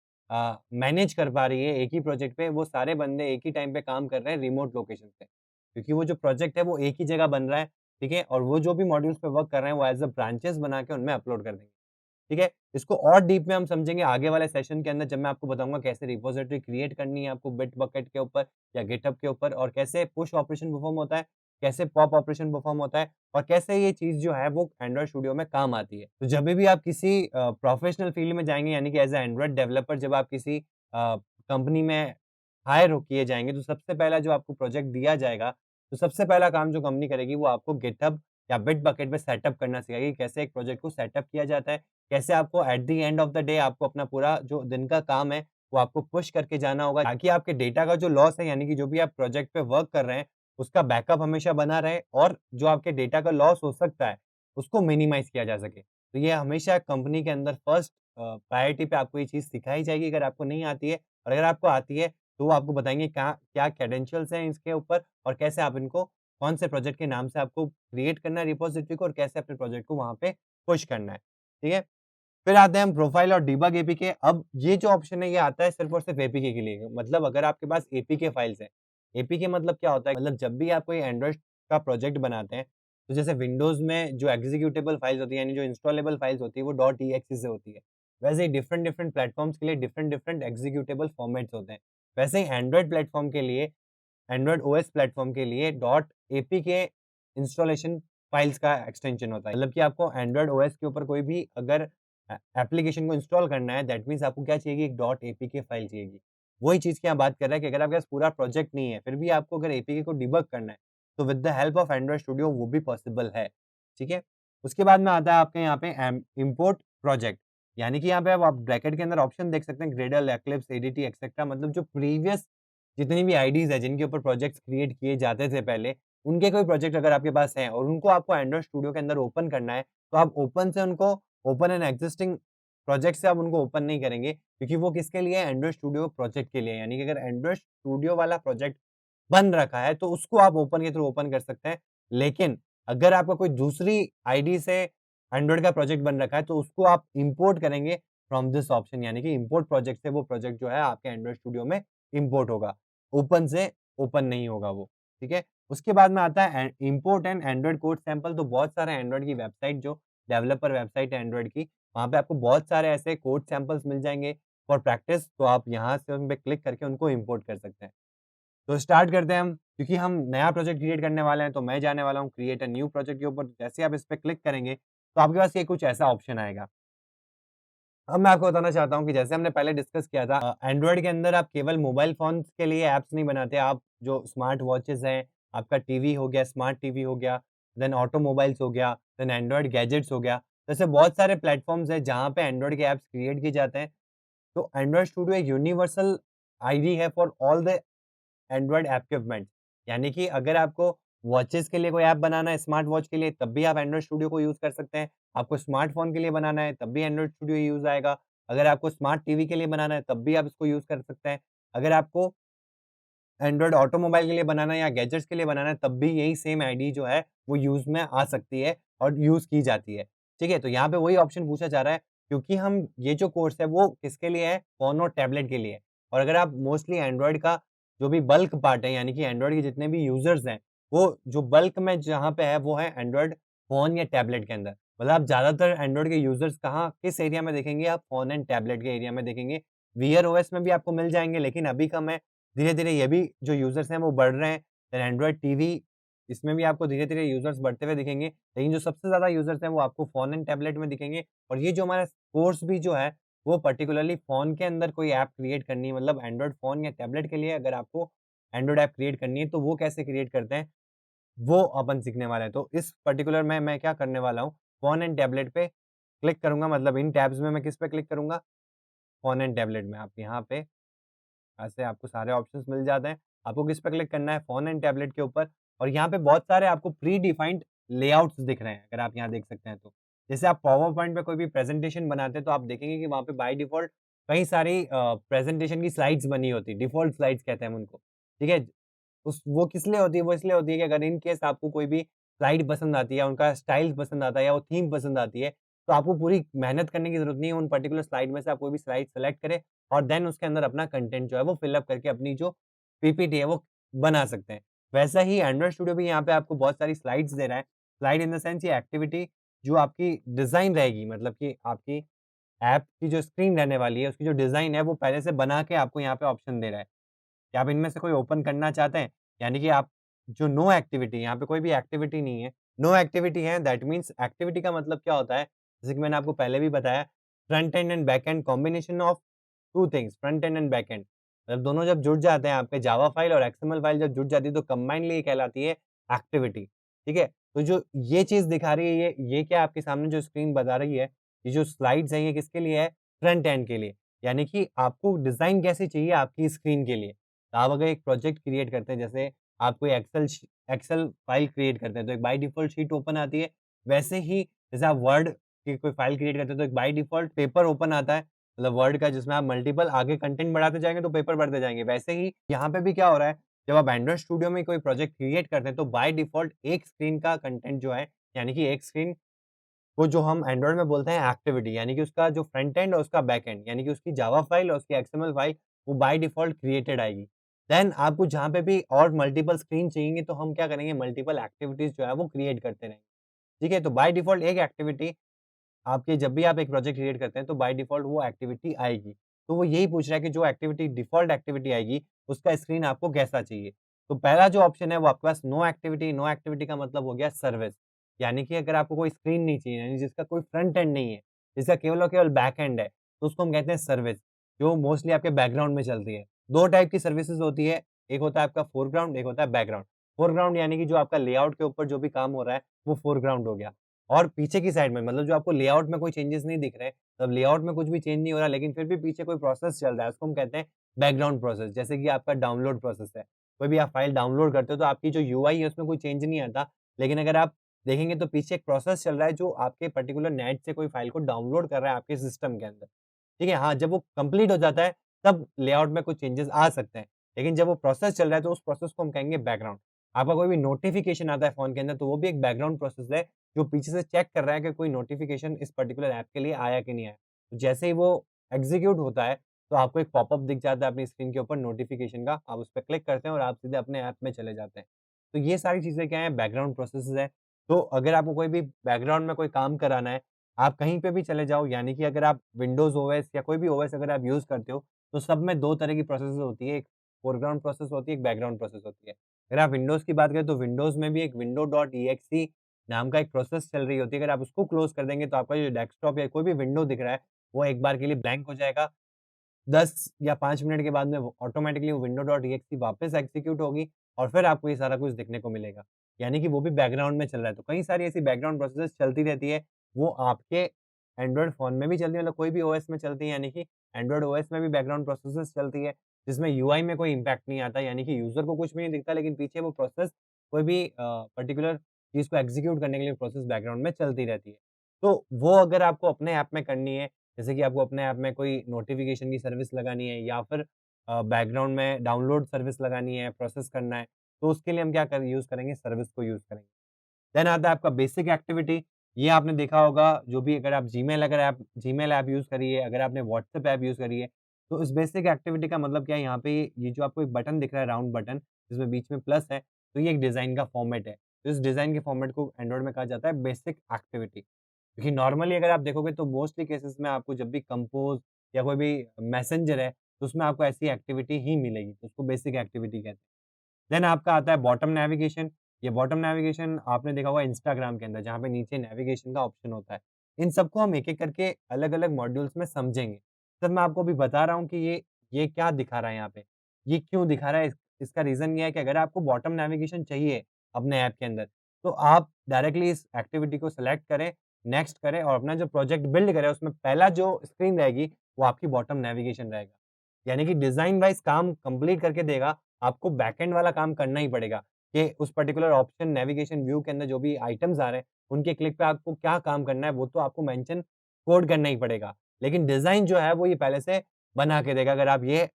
मैनेज कर पा रही है। एक ही प्रोजेक्ट पे वो सारे बंदे एक ही टाइम पे काम कर रहे हैं रिमोट लोकेशन से। क्योंकि वो जो प्रोजेक्ट है वो एक ही जगह बन रहा है, ठीक है? और वो जो भी मॉड्यूल्स पे वर्क कर रहे हैं वो एज़ अ ब्रांचेज़ बना के उनमें अपलोड कर देंगे। ठीक है? इसको और डीप में हम समझेंगे आगे वाले सेशन के अंदर, जब मैं आपको बताऊँगा कैसे रिपॉजिटरी क्रिएट करनी है आपको बिटबकेट के ऊपर या गिटहब के ऊपर, और कैसे पुश ऑपरेशन परफ़ॉर्म होता है, कैसे पॉप ऑपरेशन परफ़ॉर्म होता है, और कैसे ये चीज़ जो है वो एंड्रॉइड स्टूडियो में काम आती है। तो जभी भी आप किसी प्रोफ़ेशनल फ़ील्ड में जाएँगे यानी कि एज़ अ एंड्रॉइड डेवलपर, जब आप किसी कंपनी में हायर हो किए जाएँगे, तो सबसे पहला जो आपको प्रोजेक्ट दिया जाएगा, तो सबसे पहला काम जो कंपनी करेगी वो आपको गिटहब या बिटबकेट पे सेटअप करना सिखाएगी। कैसे एक प्रोजेक्ट को सेटअप किया जाता है, कैसे आपको at the end of the day आपको अपना पूरा जो दिन का काम है, वो आपको पुश करके जाना होगा, ताकि आपके डेटा का जो लॉस है, यानी कि जो भी आप प्रोजेक्ट पे वर्क कर रहे हैं, उसका बैकअप हमेशा बना रहे, और जो आपके डेटा का लॉस हो सकता है, उसको मिनिमाइज़ किया जा सके। तो ये हमेशा कंपनी के अंदर फर्स्ट प्रायोरिटी पे आपको ये चीज़ सिखाई जाएगी। अगर आपको नहीं आती है, और अगर आपको आती है, तो वो आपको बताएँगे क्या क्या क्रेडेंशियल्स हैं इसके ऊपर, और कैसे आप इनको कौन से प्रोजेक्ट के नाम से आपको क्रिएट करना है रिपॉज़िटरी को, और कैसे अपने प्रोजेक्ट को वहाँ पे पुश करना है। ठीक है? फिर आते हैं हम प्रोफाइल और डिबग एपीके। अब ये जो ऑप्शन है ये आता है सिर्फ़ और सिर्फ़ एपीके के लिए। मतलब अगर आपके पास एपीके फाइल्स हैं, एपीके मतलब क्या होता है? मतलब जब भी आप कोई एंड्रॉइड का प्रोजेक्ट बनाते हैं, तो जैसे विंडोज़ में जो एग्ज़ीक्यूटेबल फाइल्स होती है यानी जो इंस्टॉलेबल फाइल्स होती है वो .exe से होती है। वैसे ही डिफरेंट डिफरेंट प्लेटफ़ॉर्म्स के लिए डिफरेंट डिफरेंट एग्ज़ीक्यूटेबल फॉर्मेट्स होते हैं। वैसे ही एंड्रॉइड प्लेटफ़ॉर्म के लिए, एंड्रॉइड ओएस प्लेटफ़ॉर्म के लिए डॉट एपीके इंस्टॉलेशन फाइल्स का एक्सटेंशन होता है। मतलब कि आपको एंड्रॉइड ओएस के ऊपर कोई भी अगर एप्लीकेशन को इंस्टॉल करना है, दैट मीन्स आपको क्या चाहिएगी? एक डॉट एपीके फाइल चाहिएगी। वही चीज़ की यहाँ बात कर रहे हैं कि अगर आपके पास पूरा प्रोजेक्ट नहीं है, फिर भी आपको अगर एपीके को डिबग करना है, तो with the help of Android studio वो भी पॉसिबल है। ठीक है? उसके बाद में आता है आपके यहाँ पे इम्पोर्ट प्रोजेक्ट, यानी कि यहाँ पे अब आप ब्रैकेट के अंदर ऑप्शन देख सकते हैं ग्रेडल, एक्लिप्स, एडीटी एक्सेट्रा। मतलब जो प्रीवियस जितनी भी आईडीज़ है जिनके ऊपर प्रोजेक्ट्स क्रिएट किए जाते थे पहले, उनके कोई प्रोजेक्ट अगर आपके पास हैं और उनको आपको एंड्रॉइड स्टूडियो के अंदर ओपन करना है, तो आप ओपन से उनको ओपन एन एक्जिस्टिंग प्रोजेक्ट से आप उनको ओपन नहीं करेंगे, क्योंकि वो किसके लिए है? एंड्रॉइड स्टूडियो प्रोजेक्ट के लिए है। यानी कि अगर एंड्रॉइड स्टूडियो वाला प्रोजेक्ट बन रखा है, तो उसको आप ओपन के थ्रू ओपन कर सकते हैं। लेकिन अगर आपका कोई दूसरी आईडी से एंड्रॉइड का प्रोजेक्ट बन रखा है, तो उसको आप इम्पोर्ट करेंगे फ्रॉम दिस ऑप्शन, यानी कि इम्पोर्ट प्रोजेक्ट से वो प्रोजेक्ट जो है आपके एंड्रॉइड स्टूडियो में इम्पोर्ट होगा। ओपन से ओपन नहीं होगा वो, ठीक है? उसके बाद में आता है import and Android code sample. तो बहुत सारे एंड्रॉइड की वेबसाइट, जो डेवलपर वेबसाइट है एंड्रॉइड की, वहाँ पे आपको बहुत सारे ऐसे कोड सैंपल्स मिल जाएँगे फॉर प्रैक्टिस, तो आप यहाँ से उन पे क्लिक करके उनको इम्पोर्ट कर सकते हैं। तो स्टार्ट करते हैं हम, क्योंकि हम नया प्रोजेक्ट क्रिएट करने वाले हैं, तो मैं जाने वाला हूँ क्रिएट अ न्यू प्रोजेक्ट के ऊपर। जैसे ही आप इस पे क्लिक करेंगे, तो आपके पास ये कुछ ऐसा ऑप्शन आएगा। अब मैं आपको बताना चाहता हूँ कि जैसे हमने पहले डिस्कस किया था, एंड्रॉइड के अंदर आप केवल मोबाइल फ़ोन्स के लिए ऐप्स नहीं बनाते, आप जो स्मार्ट वॉचेज़ हैं, आपका टीवी हो गया, स्मार्ट टीवी हो गया, देन ऑटोमोबाइल्स हो गया, देन एंड्रॉइड गैजेट्स हो गया। तो ऐसे बहुत सारे प्लेटफ़ॉर्म्स हैं जहाँ पे एंड्रॉइड के ऐप्स क्रिएट किए जाते हैं। तो एंड्रॉइड स्टूडियो एक यूनिवर्सल आईडी है for all the Android equipment. यानी कि अगर आपको वॉचेज़ के लिए कोई ऐप बनाना है, स्मार्ट वॉच के लिए, तब भी आप एंड्रॉइड स्टूडियो को यूज़ कर सकते हैं। आपको स्मार्टफ़ोन के लिए बनाना है, तब भी एंड्रॉइड स्टूडियो यूज़ आएगा। अगर आपको स्मार्ट टीवी के लिए बनाना है, तब भी आप इसको यूज़ कर सकते हैं। अगर आपको एंड्रॉइड ऑटोमोबाइल के लिए बनाना है या गैजेट्स के लिए बनाना है, तब भी यही सेम आईडी जो है, वो यूज़ में आ सकती है और यूज़ की जाती है। ठीक है? तो यहाँ पे वही ऑप्शन पूछा जा रहा है, क्योंकि हम ये जो कोर्स है, वो किसके लिए है? फ़ोन और टैबलेट के लिए है। और अगर आप मोस्टली एंड्रॉइड का जो भी बल्क पार्ट है, यानी कि एंड्रॉइड के जितने भी यूज़र्स हैं, वो जो बल्क में जहाँ पे है, वो है एंड्रॉइड फ़ोन या टैबलेट के अंदर। मतलब आप ज़्यादातर एंड्रॉइड के यूज़र्स कहाँ, किस एरिया में देखेंगे? आप फ़ोन एंड टैबलेट के एरिया में देखेंगे। वीआर ओएस में भी आपको मिल जाएँगे, लेकिन अभी कम है। धीरे-धीरे ये भी जो यूज़र्स हैं वो बढ़ रहे हैं। देन एंड्रॉइड टीवी इसमें भी आपको धीरे-धीरे यूज़र्स बढ़ते हुए दिखेंगे, लेकिन जो सबसे ज़्यादा यूज़र्स हैं वो आपको फ़ोन एंड टैबलेट में दिखेंगे और ये जो हमारा कोर्स भी जो है, वो पर्टिकुलरली फ़ोन के अंदर कोई ऐप क्रिएट करनी है मतलब एंड्रॉइड फ़ोन या टैबलेट के लिए अगर आपको एंड्रॉइड ऐप क्रिएट करनी है, तो वो कैसे क्रिएट करते हैं, वो अपन सीखने वाले हैं। तो इस पर्टिकुलर में मैं क्या करने वाला हूँ, फ़ोन एंड टैबलेट पे क्लिक करूँगा मतलब इन टैब्स में मैं किस पे क्लिक करूँगा, फ़ोन एंड टैबलेट में। आप यहाँ पे ऐसे आपको सारे ऑप्शंस मिल जाते हैं। आपको किस पे क्लिक करना है, फ़ोन एंड टैबलेट के ऊपर और यहाँ पे बहुत सारे आपको प्री डिफाइंड लेआउट्स दिख रहे हैं, अगर आप यहाँ देख सकते हैं तो। जैसे आप पावर पॉइंट पे कोई भी प्रेज़ेंटेशन बनाते हैं, तो आप देखेंगे कि वहाँ पे बाय डिफ़ॉल्ट कई सारी प्रेज़ेंटेशन की स्लाइड्स बनी होती हैं, डिफ़ॉल्ट स्लाइड्स कहते हैं हम उनको, ठीक है? उस वो किस लिए होती है? वो इसलिए होती है कि अगर इन केस आपको कोई भी स्लाइड पसंद आती है, उनका स्टाइल पसंद आता है या वो थीम पसंद आती है, तो आपको पूरी मेहनत करने की ज़रूरत नहीं है, उन पर्टिकुलर स्लाइड में से आप कोई भी स्लाइड सेलेक्ट करें और देन उसके अंदर अपना कंटेंट जो है वो फिल अप करके अपनी जो पीपीटी है वो बना सकते हैं। वैसा ही एंड्रॉइड स्टूडियो भी यहाँ पे आपको बहुत सारी स्लाइड्स दे रहा है। स्लाइड इन द सेंस ये एक्टिविटी जो आपकी डिज़ाइन रहेगी मतलब कि आपकी ऐप की जो स्क्रीन रहने वाली है, उसकी जो डिज़ाइन है वो पहले से बना के आपको यहाँ पे ऑप्शन दे रहा है। कि आप इनमें से कोई ओपन करना चाहते हैं, यानी कि आप जो नो एक्टिविटी यहाँ पे कोई भी एक्टिविटी नहीं है। नो एक्टिविटी है दैट मीन्स एक्टिविटी का मतलब क्या होता है? जैसे कि मैंने आपको पहले भी बताया front end and back and combination of 2 things front end and back and. मतलब दोनों जब जुड़ जाते हैं आपके जावा फाइल और एक्सएमएल फाइल जब जुड़ जाती है तो कंबाइनली ये कहलाती है एक्टिविटी, ठीक है? तो जो ये चीज़ दिखा रही है ये क्या आपके सामने जो स्क्रीन बता रही है, ये जो स्लाइड्स हैं ये किसके लिए है? फ्रंट एंड के लिए। यानी कि आपको डिज़ाइन कैसी चाहिए आपकी स्क्रीन के लिए। तो आप अगर एक प्रोजेक्ट क्रिएट करते हैं जैसे आप कोई एक्सेल फाइल क्रिएट करते हैं तो एक बाय डिफ़ॉल्ट शीट ओपन आती है। वैसे ही जैसे आप वर्ड की कोई फाइल क्रिएट करते हैं तो एक बाय डिफ़ॉल्ट पेपर ओपन आता है। मतलब वर्ड का जिसमें आप मल्टीपल आगे कंटेंट बढ़ाते जाएँगे तो पेपर बढ़ते जाएँगे। वैसे ही यहाँ पे भी क्या हो रहा है, जब आप एंड्रॉइड स्टूडियो में कोई प्रोजेक्ट क्रिएट करते हैं तो बाय डिफ़ॉल्ट एक स्क्रीन का कंटेंट जो है, यानी कि एक स्क्रीन वो जो हम एंड्रॉइड में बोलते हैं एक्टिविटी यानी कि उसका जो फ्रंट एंड और उसका बैक एंड यानी कि उसकी जावा फाइल और उसकी एक्सएमएल फाइल वो बाय डिफ़ॉल्ट क्रिएटेड आएगी। देन आपको जहाँ पे भी और मल्टीपल स्क्रीन चाहिए तो हम क्या करेंगे मल्टीपल एक्टिविटीज़ जो है वो क्रिएट करते रहेंगे। ठीक है? तो बाय डिफ़ॉल्ट एक एक्टिविटी आपके जब भी आप एक प्रोजेक्ट क्रिएट करते हैं तो बाय डिफ़ॉल्ट वो एक्टिविटी आएगी। तो वो यही पूछ रहा है कि जो एक्टिविटी डिफ़ॉल्ट एक्टिविटी आएगी, उसका स्क्रीन आपको कैसा चाहिए? तो पहला जो ऑप्शन है वो आपके पास नो एक्टिविटी का मतलब हो गया सर्विस। यानी कि अगर आपको कोई स्क्रीन नहीं चाहिए, यानी जिसका कोई फ्रंट एंड नहीं है, जिसका केवल और केवल बैक एंड है, तो उसको हम कहते हैं सर्विस, जो मोस्टली आपके बैकग्राउंड में चलती है। 2 टाइप की सर्विसेज़ होती है, एक होता है आपका फोरग्राउंड, एक होता है बैकग्राउंड। फोरग्राउंड यानी कि जो आपका लेआउट के ऊपर जो भी काम हो रहा है, वो फोरग्राउंड हो गया। और पीछे की साइड में मतलब जो आपको लेआउट में कोई चेंजेस नहीं दिख रहे, तब लेआउट में कुछ भी चेंज नहीं हो रहा, लेकिन फिर भी पीछे कोई प्रोसेस चल रहा है, उसको हम कहते हैं बैकग्राउंड प्रोसेस। जैसे कि आपका डाउनलोड प्रोसेस है। कोई भी आप फाइल डाउनलोड करते हो तो आपकी जो यूआई है उसमें कोई चेंज नहीं आता, लेकिन अगर आप देखेंगे तो पीछे एक प्रोसेस चल रहा है जो आपके पर्टिकुलर नेट से कोई फाइल को डाउनलोड कर रहा है आपके सिस्टम के अंदर। ठीक है? हाँ, जब वो कंप्लीट हो जाता है तब लेआउट में कुछ चेंजेस आ सकते हैं। लेकिन जब वो प्रोसेस चल रहा है तो उस प्रोसेस को हम कहेंगे बैकग्राउंड। आपका कोई भी नोटिफ़िकेशन आता है फ़ोन के अंदर तो वो भी एक बैकग्राउंड प्रोसेस है जो पीछे से चेक कर रहा है कि कोई नोटिफ़िकेशन इस पर्टिकुलर ऐप के लिए आया कि नहीं आया। तो जैसे ही वो एग्ज़ीक्यूट होता है, तो आपको एक पॉपअप दिख जाता है अपनी स्क्रीन के ऊपर नोटिफ़िकेशन का, आप उस पे क्लिक करते हैं और आप सीधे अपने ऐप में चले जाते हैं। तो ये सारी चीज़ें क्या हैं बैकग्राउंड प्रोसेसेज़ हैं। तो अगर आपको कोई भी बैकग्राउंड में कोई काम कराना है, आप कहीं पे भी चले जाओ यानी कि अगर आप विंडोज़ ओएस या कोई भी ओएस अगर आप यूज़ करते हो, तो सब में 2 तरह की प्रोसेसेज़ होती है, एक फ़ोरग्राउंड प्रोसेस होती है, एक बैकग्राउंड प्रोसेस होती है। अगर आप विंडोज़ की बात करें तो विंडोज़ में भी एक विंडो डॉट ईएक्सई नाम का एक प्रोसेस चल रही होती है, अगर आप उसको क्लोज़ कर देंगे तो आपका जो डेस्कटॉप या कोई भी विंडो दिख रहा है, वो एक बार के लिए ब्लैंक हो जाएगा। 10 या 5 मिनट के बाद में वो ऑटोमैटिकली वो विंडो डॉट ईएक्सई वापस एग्ज़ीक्यूट होगी और फिर आपको ये सारा कुछ देखने को मिलेगा। यानी कि वो भी बैकग्राउंड में चल रहा है। तो कई सारी ऐसी बैकग्राउंड प्रोसेसेस चलती रहती है, वो आपके एंड्रॉइड फ़ोन में भी चलती है मतलब कोई भी ओएस में चलती है यानी कि एंड्रॉइड ओएस में भी बैकग्राउंड प्रोसेसेस चलती है, जिसमें यूआई में कोई इम्पैक्ट नहीं आता यानी कि यूज़र को कुछ भी नहीं दिखता लेकिन पीछे वो प्रोसेस कोई भी पर्टिकुलर चीज़ को एग्ज़ीक्यूट करने के लिए प्रोसेस बैकग्राउंड में चलती रहती है। तो वो अगर आपको अपने ऐप में करनी है जैसे कि आपको अपने ऐप में कोई नोटिफ़िकेशन की सर्विस लगानी है या फिर बैकग्राउंड में डाउनलोड सर्विस लगानी है, प्रोसेस करना है, तो उसके लिए हम क्या कर यूज़ करेंगे, सर्विस को यूज़ करेंगे। देन आता है आपका बेसिक एक्टिविटी, ये आपने देखा होगा जो भी अगर आप जीमेल ऐप यूज़ करिए, अगर आपने व्हाट्सएप ऐप यूज़ करी है, तो इस बेसिक एक्टिविटी का मतलब क्या है यहाँ पे ये जो आपको एक बटन दिख रहा है राउंड बटन, जिसमें बीच में प्लस है, तो ये एक डिज़ाइन का फॉर्मेट है। तो इस डिज़ाइन के फॉर्मेट को एंड्रॉइड में कहा जाता है बेसिक एक्टिविटी। क्योंकि नॉर्मली अगर आप देखोगे तो मोस्टली केसेज़ में आपको जब भी कंपोज़ या कोई भी मैसेंजर है, तो उसमें आपको ऐसी एक्टिविटी ही मिलेगी, तो उसको बेसिक एक्टिविटी कहते हैं। देन आपका आता है बॉटम नेविगेशन, ये बॉटम नेविगेशन आपने देखा होगा इंस्टाग्राम के अंदर जहाँ पे नीचे नेविगेशन का ऑप्शन होता है। इन सबको हम एक-एक करके अलग-अलग मॉड्यूल्स में समझेंगे। सर मैं आपको अभी बता रहा हूँ कि ये क्या दिखा रहा है यहाँ पे? ये क्यों दिखा रहा है? इसका रीज़न ये है कि अगर आपको बॉटम नेविगेशन चाहिए अपने ऐप के अंदर, तो आप डायरेक्टली इस एक्टिविटी को सेलेक्ट करें, नेक्स्ट करें और अपना जो प्रोजेक्ट बिल्ड करें उसमें पहला जो स्क्रीन रहेगी, वो आपकी बॉटम नेविगेशन रहेगा। यानी कि डिज़ाइन वाइज़ काम कंप्लीट करके देगा, आपको बैकएंड वाला काम करना ही पड़ेगा कि उस पर्टिकुलर ऑप्शन नेविगेशन व्यू के अंदर जो भी आइटम्स आ रहे हैं, उनके क्लिक पे आपको क्या काम करना है, वो तो आपको मेंशन कोड करना ही पड़ेगा। लेकिन डिज़ाइन जो है वो ये पहले से बना के देगा अगर आप ये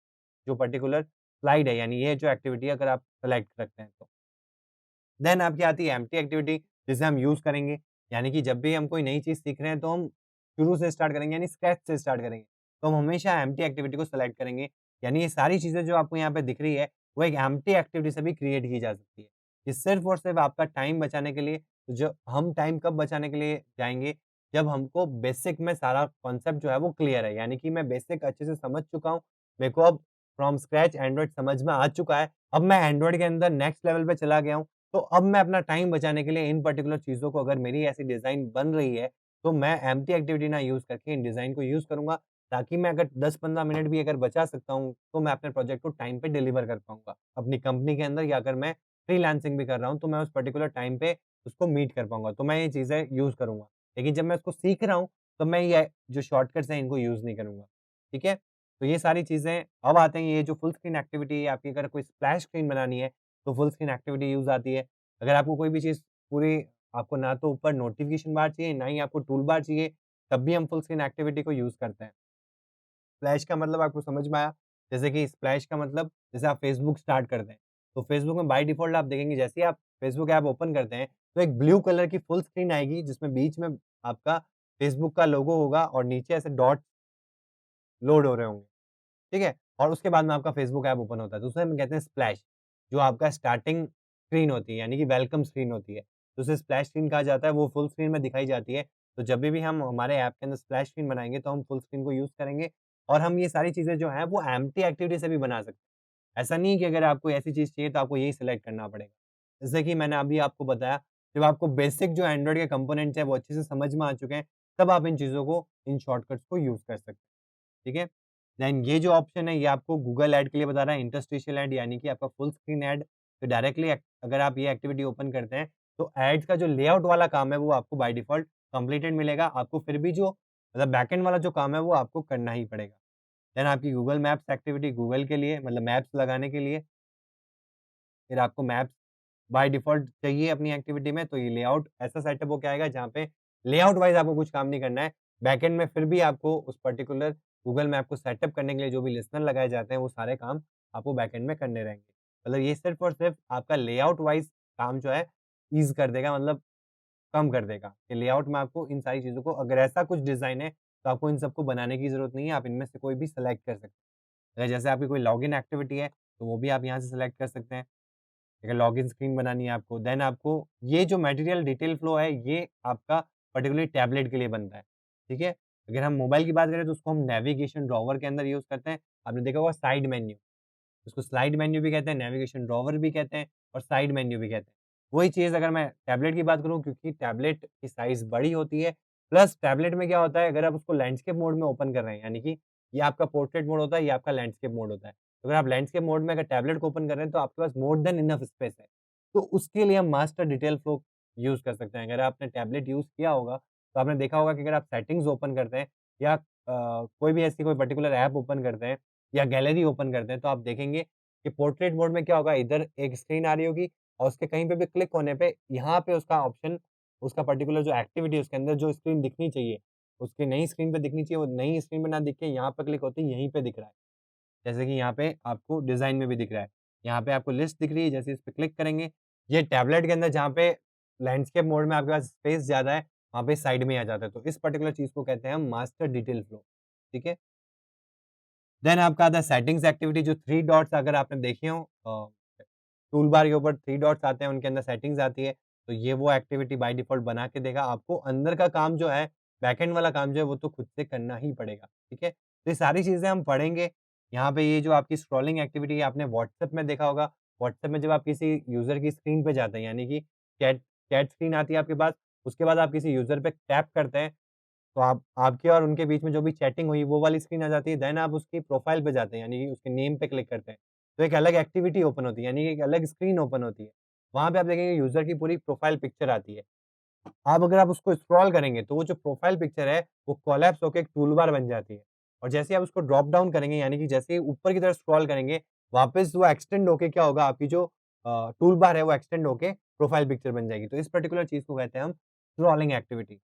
जो पर्टिकुलर स्लाइड है यानी ये जो एक्टिविटी है अगर आप सेलेक्ट करते हैं तो। देन आपकी आती है एम्प्टी एक्टिविटी जिसे हम यूज़ करेंगे। यानी कि जब भी हम कोई नई चीज़ सीख रहे हैं तो हम शुरू से स्टार्ट करेंगे यानी स्क्रैच से स्टार्ट करेंगे। तो हम हमेशा एम्प्टी एक्टिविटी को सेलेक्ट करेंगे। यानी ये सारी चीज़ें जो आपको यहाँ पे दिख रही है, वो एक एम्प्टी एक्टिविटी से भी क्रिएट की जा सकती है। ये सिर्फ़ और सिर्फ़ आपका टाइम बचाने के लिए जो हम टाइम कब बचाने के लिए जाएँगे, जब हमको बेसिक में सारा कॉन्सेप्ट जो है वो क्लियर है। यानी कि मैं बेसिक अच्छे से समझ चुका हूँ। मेरे को अब फ्रॉम स्क्रैच एंड्रॉइड समझ में आ चुका है। अब मैं एंड्रॉइड के अंदर नेक्स्ट लेवल पे चला गया हूँ। तो अब मैं अपना टाइम बचाने के लिए इन पर्टिकुलर चीज़ों को अगर मेरी ऐसी डिज़ाइन बन रही है, तो मैं एम्प्टी एक्टिविटी ना यूज़ करके इन डिज़ाइन को यूज़ करूँगा, ताकि मैं अगर 10-15 मिनट भी अगर बचा सकता हूँ, तो मैं अपने प्रोजेक्ट को टाइम पे डिलीवर कर पाऊँगा। अपनी कंपनी के अंदर या अगर मैं फ्रीलांसिंग भी कर रहा हूँ, तो मैं उस पर्टिकुलर टाइम पे उसको मीट कर पाऊँगा। तो मैं ये चीज़ें यूज़ करूँगा। लेकिन जब मैं उसको सीख रहा हूँ, तो मैं ये जो शॉर्टकट्स हैं, इनको यूज़ नहीं करूँगा। ठीक है? तो ये सारी चीज़ें अब आते हैं ये जो फुल स्क्रीन एक्टिविटी है, आपकी अगर कोई स्प्लैश स्क्रीन बनानी है, तो फुल स्क्रीन एक्टिविटी यूज़ आती है। अगर आपको कोई भी चीज़ पूरी आपको ना तो ऊपर नोटिफ़िकेशन बार चाहिए, ना ही आपको टूल बार चाहिए, तब भी हम फुल स्क्रीन एक्टिविटी को यूज़ करते हैं। स्प्लैश का मतलब आपको समझ में आया? जैसे कि स्प्लैश का मतलब जैसे आप फ़ेसबुक स्टार्ट करते हैं, तो फ़ेसबुक में बाय डिफ़ॉल्ट आप देखेंगे जैसे ही आप फ़ेसबुक ऐप ओपन करते हैं, तो एक ब्लू कलर की फुल स्क्रीन आएगी जिसमें बीच में आपका फ़ेसबुक का लोगो होगा और नीचे ऐसे डॉट लोड हो रहे होंगे। ठीक है? और उसके बाद में आपका फ़ेसबुक ऐप ओपन होता है, तो उसे हम कहते हैं स्प्लैश, जो आपका स्टार्टिंग स्क्रीन होती है, यानी कि वेलकम स्क्रीन होती है। तो उसे स्प्लैश स्क्रीन कहा जाता है, वो फुल स्क्रीन में दिखाई जाती है। तो जभी भी हम हमारे ऐप के अंदर स्प्लैश स्क्रीन बनाएँगे, तो हम फुल स्क्रीन को यूज़ करेंगे और हम ये सारी चीज़ें जो हैं, वो एम्प्टी एक्टिविटी से भी बना सकते हैं। ऐसा नहीं है कि अगर आपको ऐसी चीज़ चाहिए, तो आपको यही सिलेक्ट करना पड़ेगा। जैसे कि मैंने अभी आपको बताया, जब आपको बेसिक जो एंड्रॉइड के कंपोनेंट्स हैं, वो अच्छे से समझ में आ चुके हैं, तब आप इन चीज़ों को, इन शॉर्टकट्स को यूज़ कर सकते हैं। ठीक है? देन ये जो ऑप्शन है ये आपको गूगल ऐड के लिए बता रहा है इंटरस्टिशियल ऐड यानी कि आपका फुल स्क्रीन ऐड तो डायरेक्टली अगर आप ये एक्टिविटी ओपन करते हैं तो ऐड्स का जो लेआउट वाला काम है वो आपको बाय डिफ़ॉल्ट कंप्लीटेड मिलेगा। आपको फिर भी जो मतलब बैकएंड वाला जो काम है वो आपको करना ही पड़ेगा। देन आपकी गूगल मैप्स एक्टिविटी गूगल के लिए मतलब मैप्स लगाने के लिए फिर आपको मैप्स बाय डिफ़ॉल्ट चाहिए अपनी एक्टिविटी में, तो ये लेआउट ऐसा सेटअप होके आएगा जहाँ पे लेआउट वाइज़ आपको कुछ काम नहीं करना है। बैकएंड में फिर भी आपको उस पर्टिकुलर गूगल मैप को सेटअप करने के लिए जो भी लिस्टनर लगाए जाते हैं, वो सारे काम आपको बैकएंड में करने रहेंगे। मतलब ये सिर्फ़ और सिर्फ़ आपका लेआउट वाइज़ काम जो है ईज़ कर देगा मतलब कम कर देगा, कि लेआउट में आपको इन सारी चीज़ों को अगर ऐसा कुछ डिज़ाइन है, तो आपको इन सबको बनाने की ज़रूरत नहीं है, आप इनमें से कोई भी सेलेक्ट कर सकते हैं। अगर जैसे आपकी कोई लॉगिन एक्टिविटी है, तो वो भी आप यहाँ से सेलेक्ट कर सकते हैं। अगर लॉगिन स्क्रीन बनानी है आपको, देन आपको ये जो मटेरियल डिटेल फ्लो है, ये आपका पर्टिकुलरली टैबलेट के लिए बनता है, ठीक है? अगर हम मोबाइल की बात करें, तो उसको हम नेविगेशन ड्रॉवर के अंदर यूज़ करते हैं। आपने देखा होगा साइड मेन्यू, उसको स्लाइड मेन्यू भी कहते हैं, नेविगेशन ड्रॉवर भी कहते हैं और साइड मेन्यू भी कहते हैं। वही चीज़ अगर मैं टैबलेट की बात करूँ क्योंकि टैबलेट की साइज़ बड़ी होती है, प्लस टैबलेट में क्या होता है अगर आप उसको लैंडस्केप मोड में ओपन कर रहे हैं, यानी कि ये आपका पोर्ट्रेट मोड होता है, ये आपका लैंडस्केप मोड होता है। तो अगर आप लैंडस्केप मोड में अगर टैबलेट को ओपन कर रहे हैं, तो आपके पास मोर देन इनफ स्पेस है। तो उसके लिए हम मास्टर डिटेल फ्लो यूज़ कर सकते हैं। अगर आपने टैबलेट यूज़ किया होगा, तो आपने देखा होगा कि अगर आप सेटिंग्स ओपन करते हैं या कोई भी ऐसी कोई पर्टिकुलर ऐप ओपन करते हैं या गैलरी ओपन करते हैं, तो आप देखेंगे कि पोर्ट्रेट मोड में क्या होगा, इधर एक स्क्रीन आ रही होगी और उसके कहीं पे भी क्लिक होने पे यहाँ पे उसका ऑप्शन, उसका पर्टिकुलर जो एक्टिविटी है उसके अंदर जो स्क्रीन दिखनी चाहिए, उसकी नई स्क्रीन पे दिखनी चाहिए, वो नई स्क्रीन पे ना दिख के यहाँ पे क्लिक होते ही यहीं पे दिख रहा है। जैसे कि यहाँ पे आपको डिज़ाइन में भी दिख रहा है। यहाँ पे आपको लिस्ट दिख रही है, जैसे इस पे क्लिक करेंगे, ये टैबलेट के अंदर जहाँ पे लैंडस्केप मोड में आपके पास स्पेस ज़्यादा है, वहाँ पे साइड में आ जाता है। तो इस पर्टिकुलर चीज़ को कहते हैं हम मास्टर डिटेल फ्लो, ठीक है? देन आपका आता है सेटिंग्स एक्टिविटी जो 3 डॉट्स अगर आपने देखे हो टूल बार के ऊपर 3 डॉट्स आते हैं, उनके अंदर सेटिंग्स आती है, तो ये वो एक्टिविटी बाय डिफ़ॉल्ट बना के देगा। आपको अंदर का काम जो है, बैकएंड वाला काम जो है, वो तो खुद से करना ही पड़ेगा, ठीक है? तो ये सारी चीज़ें हम पढ़ेंगे। यहाँ पे ये जो आपकी स्क्रॉलिंग एक्टिविटी है, आपने व्हाट्सएप में देखा होगा, व्हाट्सएप में जब आप किसी यूज़र की स्क्रीन पे जाते हैं, यानी कि चैट चैट स्क्रीन आती है आपके पास, उसके बाद आप किसी यूज़र पे टैप करते हैं, तो आप आपके और उनके बीच में जो भी चैटिंग हुई, वो वाली स्क्रीन आ जाती है। देन आप उसकी प्रोफ़ाइल पे जाते हैं, यानी कि उसके नेम पे क्लिक करते हैं। तो एक अलग एक्टिविटी ओपन होती है, यानी कि एक अलग स्क्रीन ओपन होती है। वहाँ पे आप देखेंगे यूज़र की पूरी प्रोफ़ाइल पिक्चर आती है। अब अगर आप उसको स्क्रॉल करेंगे, तो वो जो प्रोफ़ाइल पिक्चर है, वो कोलैप्स होके एक टूलबार बन जाती है। और जैसे ही आप उसको ड्रॉप डाउन करेंगे, यानी कि जैसे ही ऊपर की तरफ स्क्रॉल करेंगे, वापस वो एक्सटेंड होके क्या होगा, आपकी जो टूलबार है, वो एक्सटेंड होके प्रोफ़ाइल पिक्चर बन जाएगी। तो इस पर्टिकुलर चीज़ को कहते हैं हम स्क्रॉलिंग एक्टिविटी।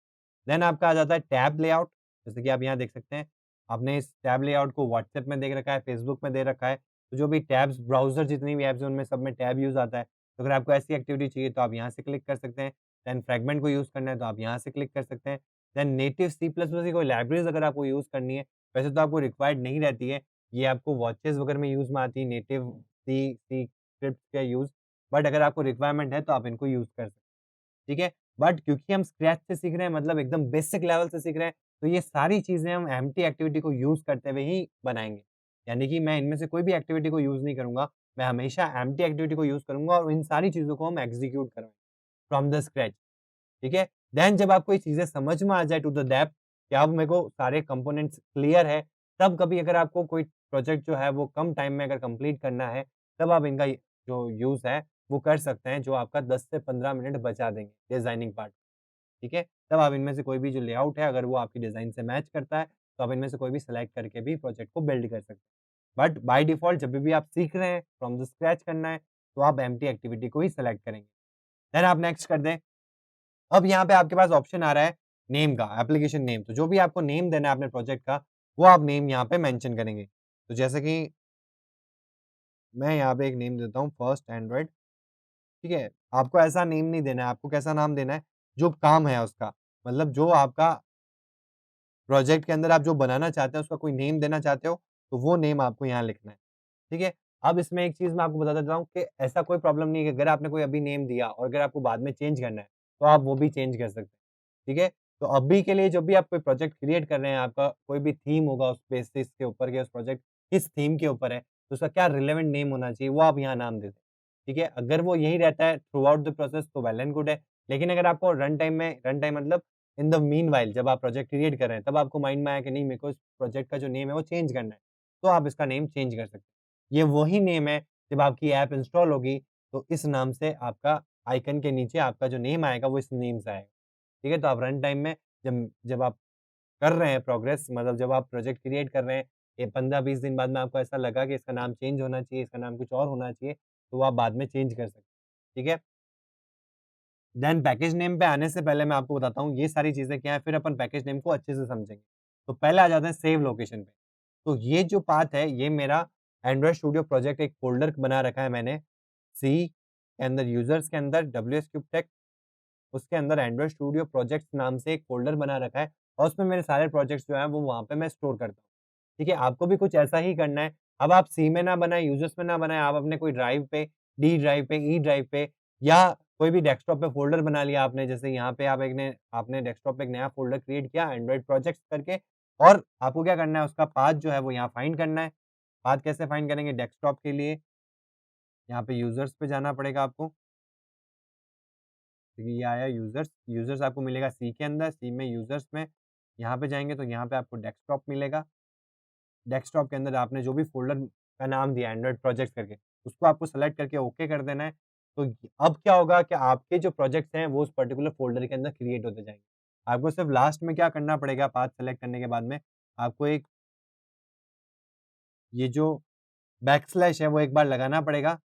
देन आपका आ जाता है टैब लेआउट, जैसे कि आप यहाँ देख सकते हैं। आपने इस टैब लेआउट को व्हाट्सएप में देख रखा है, फेसबुक में दे रखा है। तो जो भी टैब्स ब्राउज़र जितनी भी ऐप्स हैं, उनमें सब में टैब यूज़ आता है। तो अगर आपको ऐसी एक्टिविटी चाहिए, तो आप यहाँ से क्लिक कर सकते हैं। देन फ्रैगमेंट को यूज़ करना है, तो आप यहाँ से क्लिक कर सकते हैं। Then native C plus plus की कोई लाइब्रेरीज़ अगर आपको यूज़ करनी है, वैसे तो आपको रिक्वायर्ड नहीं रहती है। ये आपको वॉचेज़ वगैरह में यूज़ में आती है, नेटिव सी स्क्रिप्ट का यूज़। बट अगर आपको रिक्वायरमेंट है, तो आप इनको यूज़ कर सकते हैं। ठीक है? बट क्योंकि हम स्क्रैच से सीख रहे हैं, मतलब एकदम बेसिक लेवल से सीख रहे हैं, तो ये सारी चीज़ें हम एम्प्टी एक्टिविटी को यूज़ करते हुए ही बनाएँगे। यानी कि मैं इनमें से कोई भी एक्टिविटी को यूज़ नहीं करूँगा, मैं हमेशा एम्प्टी एक्टिविटी को यूज़ करूँगा और इन सारी चीज़ों को हम एग्ज़ीक्यूट करेंगे फ्रॉम द स्क्रैच, ठीक है? देन जब आपको ये चीज़ें समझ में आ जाए टू द डेप्थ कि अब मेरे को सारे कंपोनेंट्स क्लियर है, तब कभी अगर आपको कोई प्रोजेक्ट जो है वो कम टाइम में अगर कंप्लीट करना है, तब आप इनका जो यूज़ है, वो कर सकते हैं, जो आपका 10 से 15 मिनट बचा देंगे डिज़ाइनिंग पार्ट। ठीक है? तब आप इनमें से कोई भी जो लेआउट है, अगर वो आपकी डिज़ाइन से मैच करता है, तो आप इनमें से कोई भी सेलेक्ट करके भी प्रोजेक्ट को बिल्ड कर सकते हैं। बट बाय डिफ़ॉल्ट जब भी आप सीख रहे हैं, फ्रॉम द स्क्रैच करना है, तो आप एम्प्टी एक्टिविटी को ही सेलेक्ट करेंगे। देन आप नेक्स्ट कर दें। अब यहाँ पे आपके पास ऑप्शन आ रहा है नेम का, एप्लीकेशन नेम। तो जो भी आपको नेम देना है अपने प्रोजेक्ट का, वो आप नेम यहाँ पे मेंशन करेंगे। तो जैसे कि मैं यहाँ पे एक नेम देता हूँ फर्स्ट एंड्रॉइड, ठीक है? आपको ऐसा नेम नहीं देना है, आपको कैसा नाम देना है, जो काम है उसका। मतलब जो आपका प्रोजेक्ट के अंदर आप जो बनाना चाहते हैं, उसका कोई नेम देना चाहते हो, तो वो नेम आपको यहाँ लिखना है, ठीक है? अब इसमें एक चीज़ मैं आपको बता देता हूँ कि ऐसा कोई प्रॉब्लम नहीं है कि अगर आपने कोई अभी नेम दिया और अगर आपको बाद में चेंज करना है, तो आप वो भी चेंज कर सकते हैं, ठीक है? तो अभी के लिए जब भी आप कोई प्रोजेक्ट क्रिएट कर रहे हैं, आपका कोई भी थीम होगा उस बेसिस के ऊपर कि उस प्रोजेक्ट किस थीम के ऊपर है, तो उसका क्या रिलेवेंट नेम होना चाहिए, वो आप यहाँ नाम दे दें, ठीक है? अगर वो यही रहता है थ्रू आउट द प्रोसेस तो वेल एंड गुड है। लेकिन अगर आपको रन टाइम मतलब इन द मीनव्हाइल जब आप प्रोजेक्ट क्रिएट कर रहे हैं, तब आपको माइंड में आया कि नहीं मेरे को इस प्रोजेक्ट का जो नेम है वो चेंज करना है, तो आप इसका नेम चेंज कर सकते हैं। ये वही नेम है जब आपकी ऐप इंस्टॉल होगी, तो इस नाम से आपका आइकन के नीचे आपका जो नेम आएगा वो इस नेम से आएगा, ठीक है? तो आप रन टाइम में जब जब आप कर रहे हैं प्रोग्रेस मतलब जब आप प्रोजेक्ट क्रिएट कर रहे हैं, ये 15-20 दिन बाद में आपको ऐसा लगा कि इसका नाम चेंज होना चाहिए, इसका नाम कुछ और होना चाहिए, तो वो आप बाद में चेंज कर सकते हैं, ठीक है? देन पैकेज नेम पे आने से पहले मैं आपको बताता हूँ ये सारी चीज़ें क्या हैं, फिर अपन पैकेज नेम को अच्छे से समझेंगे। तो पहले आ जाते हैं सेव लोकेशन पे। तो ये जो पाथ है, ये मेरा एंड्रॉइड स्टूडियो प्रोजेक्ट एक फ़ोल्डर बना रखा है मैंने, सी के अंदर यूज़र्स के अंदर डब्ल्यूएस क्यूब टेक, उसके अंदर एंड्रॉइड स्टूडियो प्रोजेक्ट्स नाम से एक फ़ोल्डर बना रखा है और उसमें मेरे सारे प्रोजेक्ट्स जो हैं वो वहाँ पे मैं स्टोर करता हूँ। ठीक है? आपको भी कुछ ऐसा ही करना है। अब आप सी में ना बनाएँ, यूज़र्स में ना बनाएँ, आप अपने कोई ड्राइव पे, डी ड्राइव पे, ई ड्राइव पे या कोई भी डेस्कटॉप पे फ़ोल्डर बना लिया आपने, जैसे यहाँ पे आपने डेस्कटॉप पे एक नया फ़ोल्डर क्रिएट किया एंड्रॉइड प्रोजेक्ट्स करके और आपको क्या करना है उसका पाथ जो है वो यहाँ फाइंड करना है। पाथ कैसे फाइंड करेंगे? डेस्कटॉप के लिए यहाँ पे यूज़र्स पे जाना पड़ेगा आपको। देखिए ये आया यूज़र्स, यूज़र्स आपको मिलेगा सी के अंदर, सी में यूज़र्स में यहाँ पे जाएँगे तो यहाँ पे आपको डेस्कटॉप मिलेगा। डेस्कटॉप के अंदर आपने जो भी फ़ोल्डर का नाम दिया एंड्रॉइड प्रोजेक्ट्स करके, उसको आपको सेलेक्ट करके ओके कर देना है। तो अब क्या होगा कि आपके जो प्रोजेक्ट्स हैं वो उस पर्टिकुलर फ़ोल्डर के अंदर क्रिएट होते जाएँगे। आपको सिर्फ़ लास्ट में क्या करना पड़ेगा पाथ सेलेक्ट करने के बाद में, आपको एक ये जो बैकस्लैश है वो एक बार लगाना पड़ेगा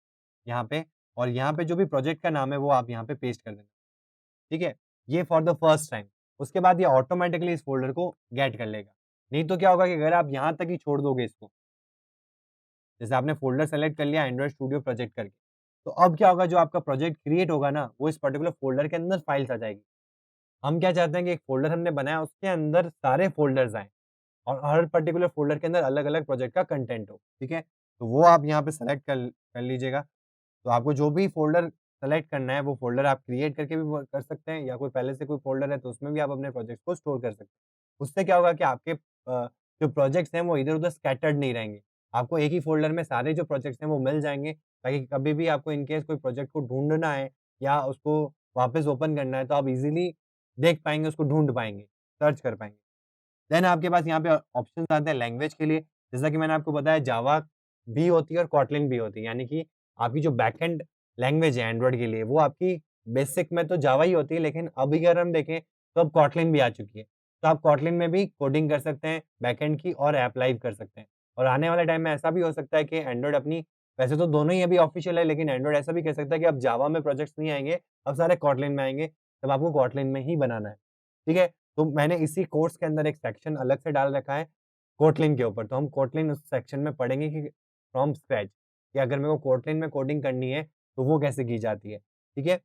यहाँ पे और यहाँ पे जो भी प्रोजेक्ट का नाम है वो आप यहाँ पे पेस्ट कर देना। ठीक है? ये फॉर द फर्स्ट टाइम। उसके बाद ये ऑटोमैटिकली इस फ़ोल्डर को गेट कर लेगा। नहीं तो क्या होगा कि अगर आप यहाँ तक ही छोड़ दोगे इसको, जैसे आपने फ़ोल्डर सेलेक्ट कर लिया एंड्रॉइड स्टूडियो प्रोजेक्ट करके, तो अब क्या होगा जो आपका प्रोजेक्ट क्रिएट होगा ना, वो इस पर्टिकुलर फ़ोल्डर के अंदर फाइल्स आ जाएगी। हम क्या चाहते हैं कि एक फ़ोल्डर हमने बनाया उसके अंदर सारे फ़ोल्डर्स आएँ और हर पर्टिकुलर फ़ोल्डर के अंदर अलग-अलग प्रोजेक्ट का कंटेंट हो, ठीक है? तो वो आप यहाँ पे सेलेक्ट कर लीजिएगा। तो आपको जो भी फ़ोल्डर सेलेक्ट करना है, वो फ़ोल्डर आप क्रिएट करके भी वो कर सकते हैं या कोई पहले से कोई फ़ोल्डर है, तो उसमें भी आप अपने प्रोजेक्ट्स को स्टोर कर सकते हैं। उससे क्या होगा कि आपके जो प्रोजेक्ट्स हैं, वो इधर-उधर स्कैटर्ड नहीं रहेंगे। आपको एक ही फ़ोल्डर में सारे जो प्रोजेक्ट्स हैं, वो मिल जाएँगे ताकि कभी भी आपको इन केस कोई प्रोजेक्ट को ढूँढना है या उसको वापस ओपन करना है, तो आप ईज़िली देख पाएँगे, उसको ढूँढ पाएँगे, सर्च कर पाएँगे। देन आपके पास यहाँ पे ऑप्शंस आते हैं लैंग्वेज के लिए, जैसा कि मैंने आपको बताया जावा भी होती है और कोटलिन भी होती है, यानी कि आपकी जो बैकएंड लैंग्वेज है एंड्रॉइड के लिए, वो आपकी बेसिक में तो जावा ही होती है, लेकिन अभी अगर हम देखें, तो अब कोटलिन भी आ चुकी है। तो आप कोटलिन में भी कोडिंग कर सकते हैं बैकएंड की और ऐप लाइव कर सकते हैं। और आने वाले टाइम में ऐसा भी हो सकता है कि एंड्रॉइड अपनी वैसे तो दोनों ही अभी ऑफ़िशियल है, लेकिन एंड्रॉइड ऐसा भी कह सकता है कि अब जावा में प्रोजेक्ट्स नहीं आएँगे, अब सारे कोटलिन में आएँगे, तब आपको कोटलिन में ही बनाना है। ठीक है? तो मैंने इसी कोर्स के अंदर एक सेक्शन अलग से डाल रखा है कोटलिन के ऊपर, तो हम कोटलिन उस सेक्शन में पढ़ेंगे कि फ्रॉम स्क्रैच कि अगर मेरे को कोटलिन में कोडिंग करनी है, तो वो कैसे की जाती है, ठीक है?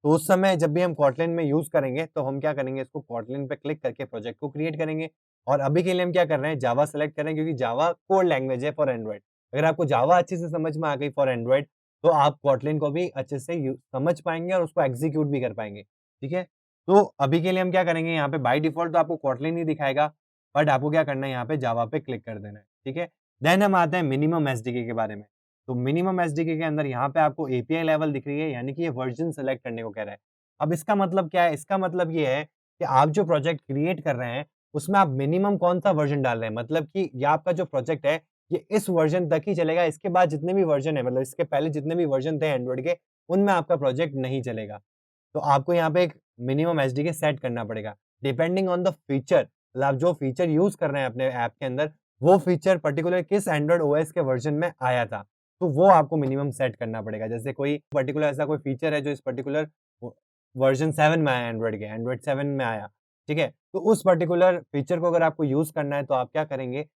तो उस समय जब भी हम कोटलिन में यूज़ करेंगे, तो हम क्या करेंगे इसको कोटलिन पे क्लिक करके प्रोजेक्ट को क्रिएट करेंगे और अभी के लिए हम क्या कर रहे हैं जावा सेलेक्ट कर रहे हैं क्योंकि जावा कोर लैंग्वेज है फॉर एंड्रॉइड। अगर आपको जावा अच्छे से समझ में आ गई फॉर एंड्रॉइड, तो आप कोटलिन को भी अच्छे से समझ पाएँगे और उसको एग्ज़ीक्यूट भी कर पाएँगे, ठीक है? तो अभी के लिए हम क्या करेंगे यहाँ पे बाय डिफ़ॉल्ट तो आपको कोटलिन ही दिखाएगा, बट आपको क्या करना है यहाँ पे जावा पे क्लिक कर देना है, ठीक है? देन हम आते हैं मिनिमम एसडीके के बारे में। तो मिनिमम एसडीके के अंदर यहाँ पे आपको एपीआई लेवल दिख रही है, यानी कि ये वर्ज़न सेलेक्ट करने को कह रहा है। अब इसका मतलब क्या है? इसका मतलब ये है कि आप जो प्रोजेक्ट क्रिएट कर रहे हैं, उसमें आप मिनिमम कौन-सा वर्ज़न डाल रहे हैं। मतलब कि ये आपका जो प्रोजेक्ट है, ये इस वर्ज़न तक ही चलेगा, इसके बाद जितने भी वर्ज़न है, मतलब इसके पहले जितने भी वर्ज़न थे एंड्रॉइड के, उनमें आपका प्रोजेक्ट नहीं चलेगा। तो आपको यहाँ पे एक मिनिमम एसडीके सेट करना पड़ेगा। डिपेंडिंग ऑन द फीचर, मतलब आप जो फीचर यूज़ कर रहे हैं अपने ऐप के अंदर, वो फीचर पर्टिकुलर किस एंड्रॉइड ओएस के वर्ज़न में आया था, तो वो आपको मिनिमम सेट करना पड़ेगा। जैसे कोई पर्टिकुलर ऐसा कोई फीचर है जो इस पर्टिकुलर व वर्ज़न 7 में आया एंड्रॉइड के, एंड्रॉइड 7 में आया, ठीक है? तो उस पर्टिकुलर फीचर को अगर आपको यूज़ करना है, तो आप क्या करेंगे,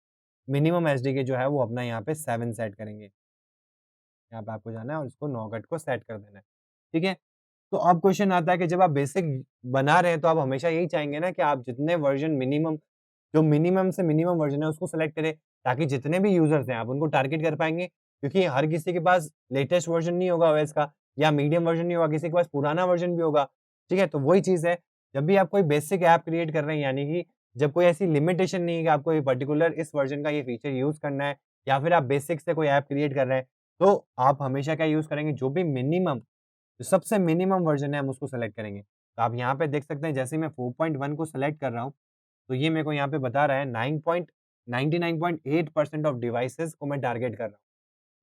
मिनिमम एसडीके जो है वो अपना यहाँ पे 7 सेट करेंगे। यहाँ पे आपको जाना है और इसको नौगढ़ को सेट कर देना है, ठीक है? तो अब क्वेश्चन आता है कि जब आप बेसिक बना रहे हैं, तो आप हमेशा यही चाहेंगे ना कि आप जितने वर्ज़न मिनिमम जो मिनिमम से मिनिमम वर्ज़न है उसको सेलेक्ट करें, ताकि जितने भी यूज़र्स हैं आप उनको टारगेट कर पाएँगे। क्योंकि हर किसी के पास लेटेस्ट वर्ज़न नहीं होगा ओएस का या मीडियम वर्ज़न नहीं होगा, किसी के पास पुराना वर्ज़न भी होगा, ठीक है? तो वही चीज़ है, जब भी आप कोई बेसिक ऐप क्रिएट कर रहे हैं यानी कि जब कोई ऐसी लिमिटेशन नहीं है कि आपको ये पर्टिकुलर इस वर्ज़न का ये फीचर यूज़ करना है या फिर आप बेसिक से कोई ऐप क्रिएट कर रहे हैं, तो आप हमेशा क्या यूज़ करेंगे, जो भी मिनिमम जो सबसे मिनिमम वर्ज़न है हम उसको सेलेक्ट करेंगे। तो आप यहाँ पे देख सकते हैं जैसे ही मैं 4.1 को सेलेक्ट कर रहा हूँ, तो ये मेरे को यहाँ पे बता रहा है 99.8% ऑफ डिवाइसेज़ को मैं टारगेट कर रहा हूँ।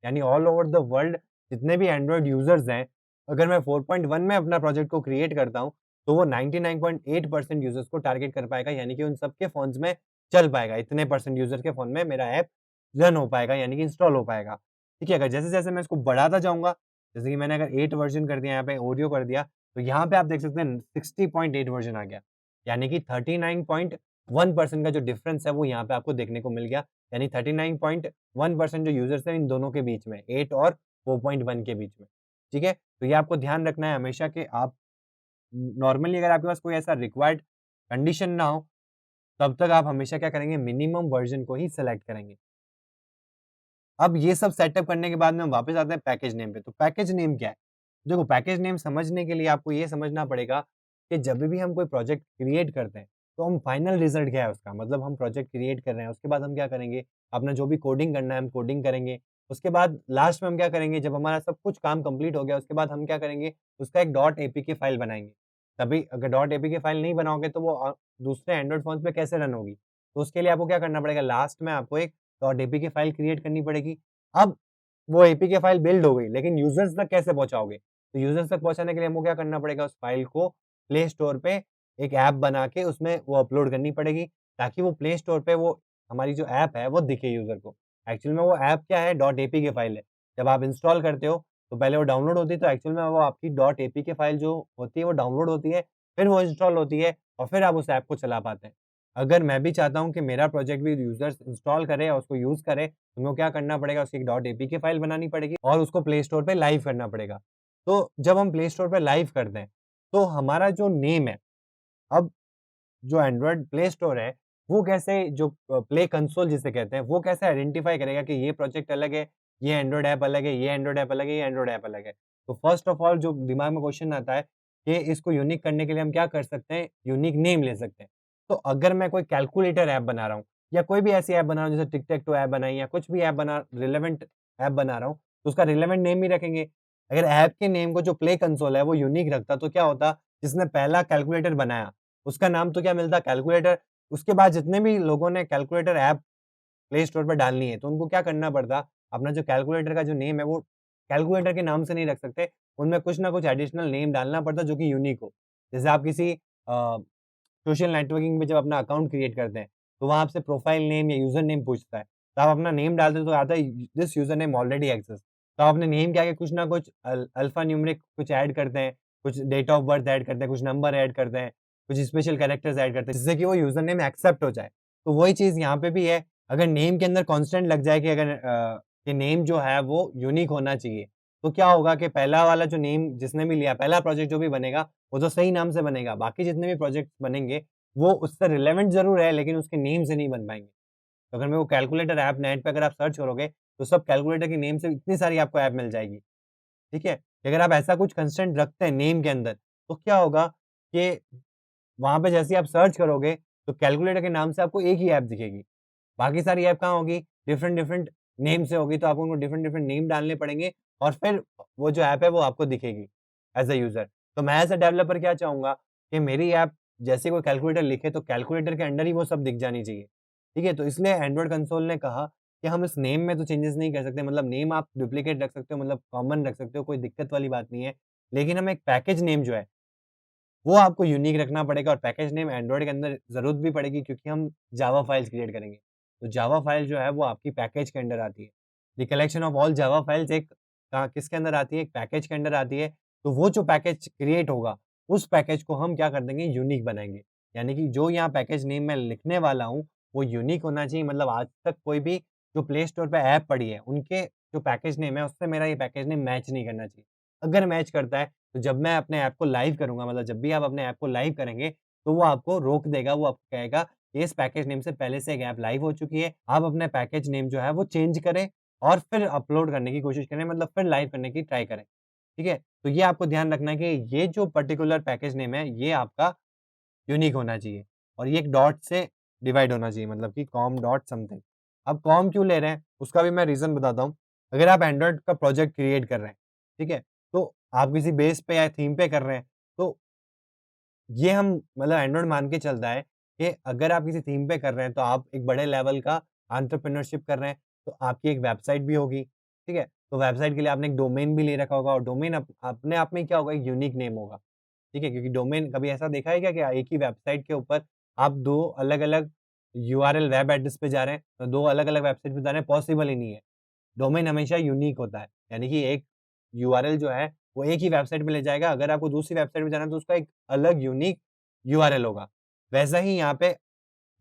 यानी ऑल ओवर द वर्ल्ड जितने भी एंड्रॉइड यूज़र्स हैं, अगर मैं 4.1 में अपना प्रोजेक्ट को क्रिएट करता हूँ, तो वो 99.8% यूज़र्स को टारगेट कर पाएगा, यानी कि उन सबके फ़ोन्स में चल पाएगा। इतने परसेंट यूज़र के फ़ोन में मेरा ऐप रन हो पाएगा, यानी कि इंस्टॉल हो पाएगा। ठीक है? अगर जैसे-जैसे मैं इसको बढ़ाता जाऊँगा, जैसे कि मैंने अगर 8 वर्ज़न कर दिया, यहाँ पे ओरियो कर दिया, तो यहाँ पे आप देख सकते हैं 60.8 वर्ज़न आ गया। यानी कि 39.1% का जो डिफ़रेंस है, वो यहाँ पे आपको देखने को मिल गया। यानी 39.1% जो यूज़र्स हैं इन दोनों के बीच में, 8 और 4.1 के बीच में, ठीक है? तो ये आपको ध्यान रखना है हमेशा कि आप नॉर्मली अगर आपके पास कोई ऐसा रिक्वायर्ड कंडीशन ना हो, तब तक आप हमेशा क्या करेंगे, मिनिमम वर्ज़न को ही सेलेक्ट करेंगे। अब ये सब सेटअप करने के बाद में हम वापस आते हैं पैकेज नेम पे, तो पैकेज नेम क्या है? देखो पैकेज नेम समझने के लिए आपको ये समझना पड़ेगा कि जब भी हम कोई प्रोजेक्ट क्रिएट करते हैं, तो हम फाइनल रिज़ल्ट क्या है उसका? मतलब हम प्रोजेक्ट क्रिएट कर रहे हैं, उसके बाद हम क्या करेंगे? अपना जो भी कोडिंग करना है, हम कोडिंग करेंगे। उसके बाद लास्ट में हम क्या करेंगे? जब हमारा सब कुछ काम कंप्लीट हो गया, उसके बाद हम क्या करेंगे? उसका एक डॉट एपीके फाइल बनाएँगे। तभी अगर डॉट एपीके फाइल नहीं बनाओगे, तो वो दूसरे एंड्रॉइड फ़ोन्स पे कैसे रन होगी? तो उसके लिए आपको क्या करना पड़ेगा? लास्ट में आपको एक डॉट एपीके फाइल क्रिएट करनी पड़ेगी। अब वो एपीके फाइल बिल्ड हो गई, लेकिन यूज़र्स तक कैसे पहुँचाओगे? तो यूज़र्स तक पहुँचाने के लिए हमको क्या करना पड़ेगा? उस फाइल को प्ले स्टोर पे एक ऐप बना के उसमें वो अपलोड करनी पड़ेगी, ताकि वो प्ले स्टोर पे वो हमारी जो ऐप है, वो दिखे यूज़र को। एक्चुअल में वो ऐप क्या है? डॉट एपीके फाइल है। जब आप इंस्टॉल करते हो, तो पहले वो डाउनलोड होती है, तो एक्चुअल में वो आपकी डॉट एपीके फाइल जो होती है, वो डाउनलोड होती है, फिर वो इंस्टॉल होती है और फिर आप उस ऐप को चला पाते हैं। अगर मैं भी चाहता हूँ कि मेरा प्रोजेक्ट भी यूज़र्स इंस्टॉल करें और उसको यूज़ करें, तो मेरे को क्या करना पड़ेगा, उसकी एक डॉट एपीके फाइल बनानी पड़ेगी और उसको प्ले स्टोर पे लाइव करना पड़ेगा। तो जब हम प्ले स्टोर पे लाइव करते हैं, तो हमारा जो नेम है, अब जो एंड्रॉयड प्ले स्टोर है, वो कैसे जो प्ले कंसोल जिसे कहते हैं, वो कैसे आइडेंटिफ़ाई करेगा कि ये प्रोजेक्ट अलग है, ये एंड्रॉयड ऐप अलग है, ये एंड्रॉयड ऐप अलग है, ये एंड्रॉयड ऐप अलग है। तो फर्स्ट ऑफ ऑल जो दिमाग में क्वेश्चन आता है कि इसको यूनिक करने के लिए हम क्या कर सकते हैं, यूनिक नेम ले सकते हैं। तो अगर मैं कोई कैलकुलेटर ऐप बना रहा हूँ या कोई भी ऐसी ऐप बना रहा हूँ, जैसे टिक टैक टो ऐप बनाई या कुछ भी ऐप बना रिलेवेंट ऐप बना रहा हूँ, तो उसका रिलेवेंट नेम ही रखेंगे। अगर ऐप के नेम को जो प्ले कंसोल है वो यूनिक रखता तो क्या होता, जिसने पहला कैलकुलेटर बनाया, उसका नाम तो क्या मिलता कैलकुलेटर। उसके बाद जितने भी लोगों ने कैलकुलेटर ऐप प्ले स्टोर पे डालनी है, तो उनको क्या करना पड़ता, अपना जो कैलकुलेटर का जो नेम है वो कैलकुलेटर के नाम से नहीं रख सकते, उनमें कुछ ना कुछ एडिशनल नेम डालना पड़ता जो कि यूनिक हो। जैसे आप किसी सोशल नेटवर्किंग में जब अपना अकाउंट क्रिएट करते हैं, तो वहाँ आपसे प्रोफाइल नेम या यूज़र नेम पूछता है। तो आप अपना नेम डालते हो तो आता है this user name already exist. तो आप अपने नेम के आगे कुछ ना कुछ अल्फ़ा न्यूमेरिक कुछ ऐड करते हैं, कुछ डेट ऑफ बर्थ ऐड करते हैं, कुछ नंबर ऐड करते हैं, कुछ स्पेशल कैरेक्टर्स ऐड करते हैं, जिससे कि वो यूज़र नेम एक्सेप्ट हो जाए। तो वही चीज़ यहाँ पे भी है, अगर नेम के अंदर कांस्टेंट लग जाए कि अगर कि नेम जो है वो यूनिक होना चाहिए, तो क्या होगा कि पहला वाला जो नेम जिसने भी लिया, पहला प्रोजेक्ट जो भी बनेगा, वो तो सही नाम से बनेगा, बाकी जितने भी प्रोजेक्ट्स बनेंगे वो उससे रिलेवेंट ज़रूर है, लेकिन उसके नेम से नहीं बन पाएँगे। तो अगर मैं वो कैलकुलेटर ऐप नेट पे अगर आप सर्च करोगे, तो सब कैलकुलेटर के नेम से इतनी सारी आपको ऐप मिल जाएगी, ठीक है? कि अगर आप ऐसा कुछ कंस्ट्रेंट रखते हैं नेम के अंदर, तो क्या होगा कि वहाँ पे जैसे ही आप सर्च करोगे, तो कैलकुलेटर के नाम से आपको एक ही ऐप दिखेगी। बाकी सारी ऐप कहाँ होगी? डिफरेंट-डिफरेंट नेम से होगी, तो आपको उनको डिफरेंट-डिफरेंट नेम डालने पड़ेंगे और फिर वो जो ऐप है वो आपको दिखेगी एज़ अ यूज़र। तो मैं एज़ अ डेवलपर क्या चाहूँगा कि मेरी ऐप जैसे कोई कैलकुलेटर लिखे तो कैलकुलेटर के अंडर ही वो सब दिख जानी चाहिए। ठीक है? तो इसलिए एंड्रॉइड कंसोल ने कहा कि हम इस नेम में तो चेंजेस नहीं कर सकते, मतलब नेम आप डुप्लीकेट रख सकते हो, मतलब कॉमन रख सकते हो, कोई दिक्कत वाली बात नहीं है। लेकिन हम एक पैकेज नेम जो है वो आपको यूनिक रखना पड़ेगा और पैकेज नेम एंड्रॉइड के अंदर ज़रूरत भी पड़ेगी क्योंकि हम जावा फाइल्स क्रिएट करेंगे। तो जावा फाइल जो है वो आपकी पैकेज के अंडर आती है। The collection of all Java files एक किसके अंदर आती है? एक पैकेज के अंडर आती है। तो वो जो पैकेज क्रिएट होगा, उस पैकेज को हम क्या कर देंगे? यूनिक बनाएँगे। यानी कि जो यहाँ पैकेज नेम मैं लिखने वाला हूँ, वो यूनिक होना चाहिए, मतलब आज तक कोई भी जो प्ले स्टोर पे ऐप पड़ी है, उनके जो पैकेज नेम है उससे मेरा ये पैकेज नेम मैच नहीं करना चाहिए। अगर मैच करता है तो जब मैं अपने ऐप को लाइव करूँगा, मतलब जब भी आप अपने ऐप को लाइव करेंगे, तो वो आपको रोक देगा, वो आपको कहेगा कि इस पैकेज नेम से पहले से एक ऐप लाइव हो चुकी है, आप अपने पैकेज नेम जो है वो चेंज करें और फिर अपलोड करने की कोशिश करें, मतलब फिर लाइव करने की ट्राई करें, ठीक है? तो ये आपको ध्यान रखना है कि ये जो पर्टिकुलर पैकेज नेम है, ये आपका यूनिक होना चाहिए और ये एक डॉट से डिवाइड होना चाहिए, मतलब कि कॉम डॉट समथिंग। अब कॉम क्यों ले रहे हैं, उसका भी मैं रीज़न बताता हूँ। अगर आप एंड्रॉइड का प्रोजेक्ट क्रिएट कर रहे हैं, ठीक है? तो आप किसी बेस पे या थीम पे कर रहे हैं, तो ये हम मतलब एंड्रॉइड मान के चलता है कि अगर आप किसी थीम पे कर रहे हैं, तो आप एक बड़े लेवल का एंटरप्रेन्योरशिप कर रहे हैं, तो आपकी एक वेबसाइट भी होगी, ठीक है? तो वेबसाइट के लिए आपने एक डोमेन भी ले रखा होगा और डोमेन अपने आप में क्या होगा, एक यूनिक नेम होगा, ठीक है? क्योंकि डोमेन कभी ऐसा देखा है क्या कि एक ही वेबसाइट के ऊपर आप 2 अलग-अलग यूआरएल वेब एड्रेस पे जा रहे हैं, तो 2 अलग-अलग वेबसाइट पे जा रहे हैं, पॉसिबल ही नहीं है। डोमेन हमेशा यूनिक होता है, यानी कि एक यूआरएल जो है, वो एक ही वेबसाइट में ले जाएगा, अगर आपको दूसरी वेबसाइट में जाना है, तो उसका एक अलग यूनिक यूआरएल होगा। वैसा ही यहाँ पे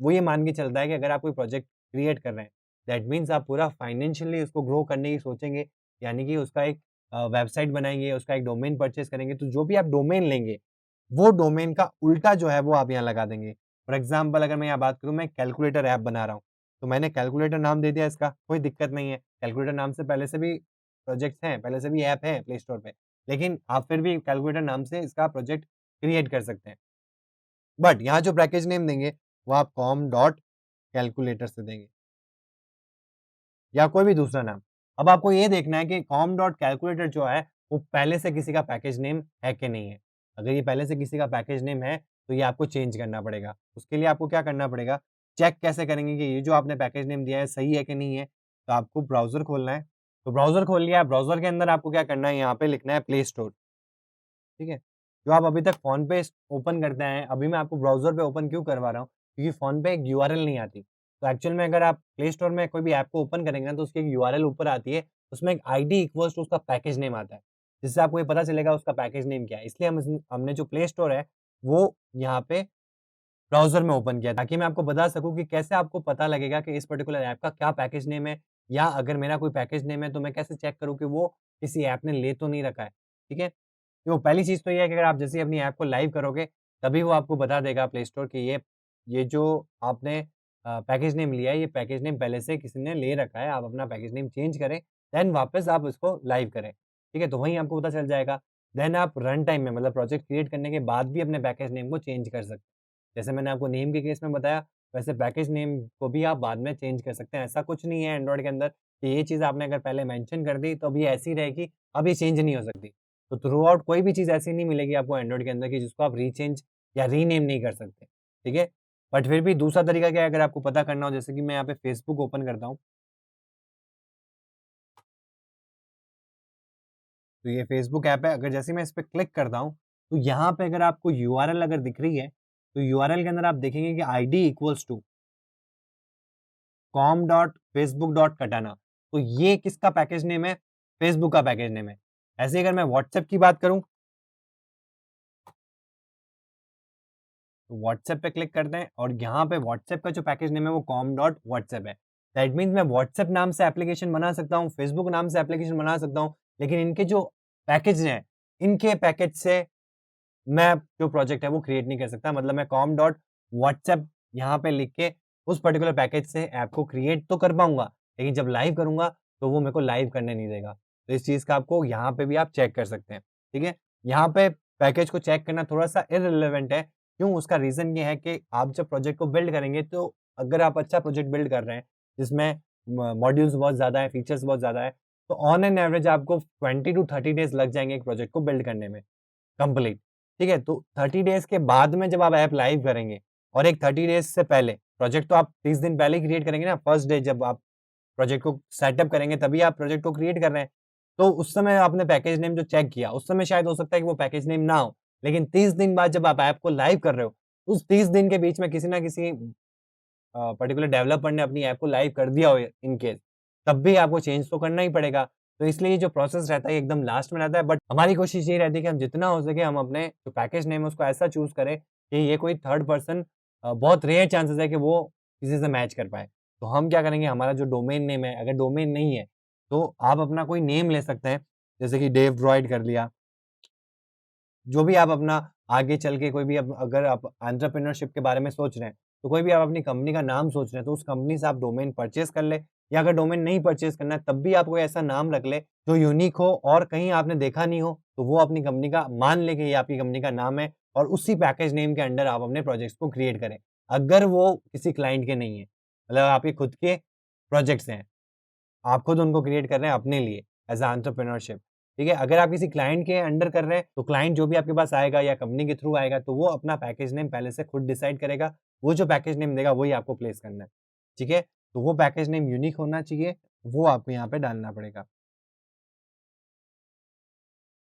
वो ये मान के चलता है कि अगर आप कोई प्रोजेक्ट क्रिएट कर रहे हैं, दैट मीन्स आप पूरा फाइनेंशियली उसको ग्रो करने की सोचेंगे, यानी कि उसका एक वेबसाइट बनाएँगे, उसका एक डोमेन परचेज़ करेंगे, तो जो भी आप डोमेन लेंगे, वो डोमेन का उल्टा जो है, वो आप यहाँ लगा देंगे। फॉर एग्ज़ाम्पल अगर मैं यहाँ बात करूँ, मैं कैलकुलेटर ऐप बना रहा हूँ, तो मैंने कैलकुलेटर नाम दे दिया इसका, कोई दिक्कत नहीं है। कैलकुलेटर नाम से पहले से भी प्रोजेक्ट्स हैं, पहले से भी ऐप हैं प्ले स्टोर पे, लेकिन आप फिर भी कैलकुलेटर नाम से इसका प्रोजेक्ट क्रिएट कर सकते हैं। बट यहाँ जो पैकेज नेम देंगे, वो आप कॉम डॉट कैलकुलेटर से देंगे या कोई भी दूसरा नाम। अब आपको ये देखना है कि कॉम डॉट कैलकुलेटर जो है, वो पहले से किसी का पैकेज नेम है कि नहीं है। अगर ये पहले से किसी का पैकेज नेम है, तो ये आपको चेंज करना पड़ेगा। उसके लिए आपको क्या करना पड़ेगा, चेक कैसे करेंगे कि ये जो आपने पैकेज नेम दिया है, सही है कि नहीं है? तो आपको ब्राउज़र खोलना है। तो ब्राउज़र खोल लिया, ब्राउज़र के अंदर आपको क्या करना है, यहाँ पे लिखना है प्ले स्टोर। ठीक है? जो आप अभी तक फ़ोन पे ओपन करते आए हैं, अभी मैं आपको ब्राउज़र पे ओपन क्यों करवा रहा हूँ? क्योंकि फ़ोन पे एक यूआरएल नहीं आती। तो एक्चुअल में अगर आप प्ले स्टोर में कोई भी ऐप को ओपन करेंगे ना, तो उसकी एक यूआरएल ऊपर आती है, उसमें एक आईडी इक्वल्स टू उसका पैकेज नेम आता है, जिससे आपको ये पता चलेगा उसका पैकेज नेम क्या है। इसलिए हमने जो प्ले स्टोर है, वो यहाँ पे ब्राउज़र में ओपन किया, ताकि मैं आपको बता सकूँ कि कैसे आपको पता लगेगा कि इस पर्टिकुलर ऐप का क्या पैकेज नेम है, या अगर मेरा कोई पैकेज नेम है, तो मैं कैसे चेक करूँ कि वो किसी ऐप ने ले तो नहीं रखा है। ठीक है? तो पहली चीज़ तो ये है कि अगर आप जैसे ही अपनी ऐप को लाइव करोगे, तभी वो आपको बता देगा प्ले स्टोर कि ये जो आपने पैकेज नेम लिया है, ये पैकेज नेम पहले से किसी ने ले रखा है, आप अपना पैकेज नेम चेंज करें, देन वापस आप इसको लाइव करें। ठीक है? तो वहीं आपको पता चल जाएगा। देन आप रन टाइम में, मतलब प्रोजेक्ट क्रिएट करने के बाद भी अपने पैकेज नेम को चेंज कर सकते हैं। जैसे मैंने आपको नेम के केस में बताया, वैसे पैकेज नेम को भी आप बाद में चेंज कर सकते हैं। ऐसा कुछ नहीं है एंड्रॉयड के अंदर कि ये चीज़ आपने अगर पहले मेंशन कर दी तो अब ये ऐसी रहेगी, अब ये चेंज नहीं हो सकती। तो थ्रू आउट कोई भी चीज़ ऐसी नहीं मिलेगी आपको एंड्रॉयड के अंदर कि जिसको आप रीचेंज या रीनेम नहीं कर सकते, ठीक है? बट फिर भी दूसरा तरीका क्या है अगर आपको पता करना हो, जैसे कि मैं यहाँ पे फेसबुक ओपन करता हूँ। तो ये फेसबुक ऐप है, अगर जैसे ही मैं इस पे क्लिक करता हूँ, तो यहाँ पे अगर आपको यूआरएल अगर दिख रही है, तो यूआरएल के अंदर आप देखेंगे कि आईडी इक्वल्स टू com.facebook.katana। तो ये किसका पैकेज नेम है? फेसबुक का पैकेज नेम है। ऐसे ही अगर मैं व्हाट्सएप की बात करूँ, तो व्हाट्सएप पे क्लिक करते हैं और यहाँ पे व्हाट्सएप का जो पैकेज नेम है वो com.whatsapp है। दैट मीन्स मैं व्हाट्सएप नाम से एप्लीकेशन बना सकता हूँ, फेसबुक नाम से एप्लीकेशन बना सकता हूँ, लेकिन इनके जो पैकेज हैं, इनके पैकेज से मैं जो प्रोजेक्ट है वो क्रिएट नहीं कर सकता। मतलब मैं com.whatsapp यहाँ पे लिख के उस पर्टिकुलर पैकेज से ऐप को क्रिएट तो कर पाऊँगा, लेकिन जब लाइव करूँगा तो वो मेरे को लाइव करने नहीं देगा। तो इस चीज़ का आपको यहाँ पे भी आप चेक कर सकते हैं, ठीक है? यहाँ पे पैकेज को चेक करना थोड़ा-सा इर्रेलेवेंट है। क्यों? उसका रीज़न ये है कि आप जब प्रोजेक्ट को बिल्ड करेंगे तो अगर आप अच्छा प्रोजेक्ट बिल्ड कर रहे हैं, जिसमें म मॉड्यूल्स बहुत ज़्यादा है, फीचर्स बहुत ज़्यादा है, तो ऑन एन एवरेज आपको 20 टू 30 डेज़ लग जाएँगे एक प्रोजेक्ट को बिल्ड करने में, कंप्लीट। ठीक है? तो 30 डेज़ के बाद में जब आप ऐप लाइव करेंगे और एक 30 डेज़ से पहले, प्रोजेक्ट तो आप 30 दिन पहले ही क्रिएट करेंगे ना, फर्स्ट डे जब आप प्रोजेक्ट को सेटअप करेंगे तभी आप प्रोजेक्ट को क्रिएट कर रहे हैं। तो उस समय आपने पैकेज नेम जो चेक किया, उस समय शायद हो सकता है कि वो पैकेज नेम ना हो। लेकिन 30 दिन बाद जब आप ऐप को लाइव कर रहे हो, उस 30 दिन के बीच में किसी न किसी पर्टिकुलर डेवलपर ने अपनी ऐप को लाइव कर दिया हो इन केस, तब भी आपको चेंज तो करना ही पड़ेगा। तो इसलिए ये जो प्रोसेस रहता है ये एकदम लास्ट में रहता है, बट हमारी कोशिश ये रहती है कि हम जितना हो सके हम अपने जो पैकेज नेम है उसको ऐसा चूज़ करें कि ये कोई थर्ड पर्सन बहुत रेयर चांसेस है कि वो किसी से मैच कर पाए। तो हम क्या करेंगे, हमारा जो डोमेन नेम है, अगर डोमेन नहीं है, तो आप अपना कोई नेम ले सकते हैं, जैसे कि डेव ड्रॉइड कर लिया। जो भी आप अपना आगे चल के कोई भी अब अगर आप एंटरप्रेन्योरशिप के बारे में सोच रहे हैं, तो कोई भी आप अपनी कंपनी का नाम सोच रहे हैं, तो उस कंपनी से आप डोमेन परचेज़ कर लें, या अगर डोमेन नहीं परचेज़ करना है, तब भी आप कोई ऐसा नाम रख लें, जो यूनिक हो और कहीं आपने देखा नहीं हो, तो वो अपनी कंपनी का मान लें कि ये आपकी कंपनी का नाम है और उसी पैकेज नेम के अंडर आप अपने प्रोजेक्ट्स को क्रिएट करें। अगर वो किसी क्लाइंट के नहीं है, मतलब आपके खुद के प्रोजेक्ट्स हैं, आप खुद उनको क्रिएट कर रहे हैं अपने लिए एज़ अ एंटरप्रेन्योरशिप, ठीक है? अगर आप किसी क्लाइंट के अंडर कर रहे हैं, तो क्लाइंट जो भी आपके पास आएगा या कंपनी के थ्रू आएगा, तो वो अपना पैकेज नेम पहले से खुद डिसाइड करेगा। वो जो पैकेज नेम देगा, वही आपको प्लेस करना है, ठीक है? तो वो पैकेज नेम यूनिक होना चाहिए, वो आपको यहाँ पे डालना पड़ेगा।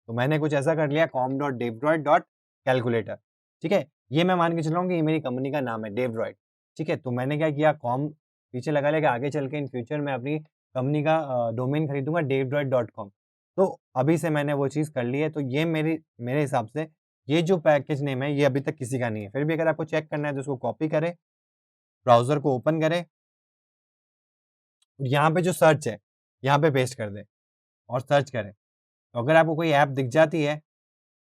तो मैंने कुछ ऐसा कर लिया com.devdroid.calculator, ठीक है? ये मैं मान के चल रहा हूँ कि ये मेरी कंपनी का नाम है devdroid, ठीक है? तो मैंने क्या किया, कॉम पीछे लगा लिया कि आगे चल के इन फ्यूचर मैं अपनी कंपनी का डोमेन खरीदूँगा devdroid.com। तो अभी से मैंने वो चीज़ कर ली है, तो ये मेरे हिसाब से ये जो पैकेज नेम है, ये अभी तक किसी का नहीं है। फिर भी अगर आपको चेक करना है तो उसको कॉपी करें, ब्राउज़र को ओपन करें और यहाँ पे जो सर्च है, यहाँ पे पेस्ट कर दें और सर्च करें। तो अगर आपको कोई ऐप दिख जाती है,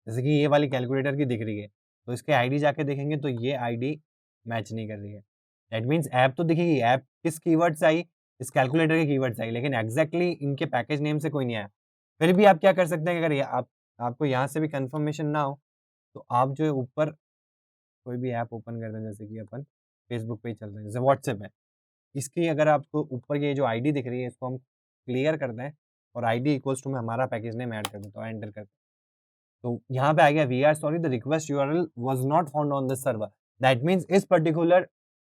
जैसे कि ये वाली कैलकुलेटर की दिख रही है, तो इसके आईडी जाके देखेंगे तो ये आईडी मैच नहीं कर रही है। दैट मीन्स ऐप तो दिखेगी, ऐप किस कीवर्ड से आई? इस कैलकुलेटर के कीवर्ड से आई, लेकिन एग्ज़ैक्टली इनके पैकेज नेम से कोई नहीं आया। फिर भी आप क्या कर सकते हैं, अगर ये आप आपको यहाँ से भी कन्फर्मेशन ना हो, तो आप जो है ऊपर कोई भी ऐप ओपन कर दें, जैसे कि अपन फेसबुक पे ही चल रहे हैं, जैसे व्हाट्सएप है। इसकी अगर आपको ऊपर ये जो आईडी दिख रही है, इसको हम क्लियर कर दें और आईडी इक्वल्स टू में हमारा पैकेज नेम ऐड कर देता हूँ, एंटर कर, तो यहाँ पे आ गया, we are sorry the request URL was not found on this server. That means इस पर्टिकुलर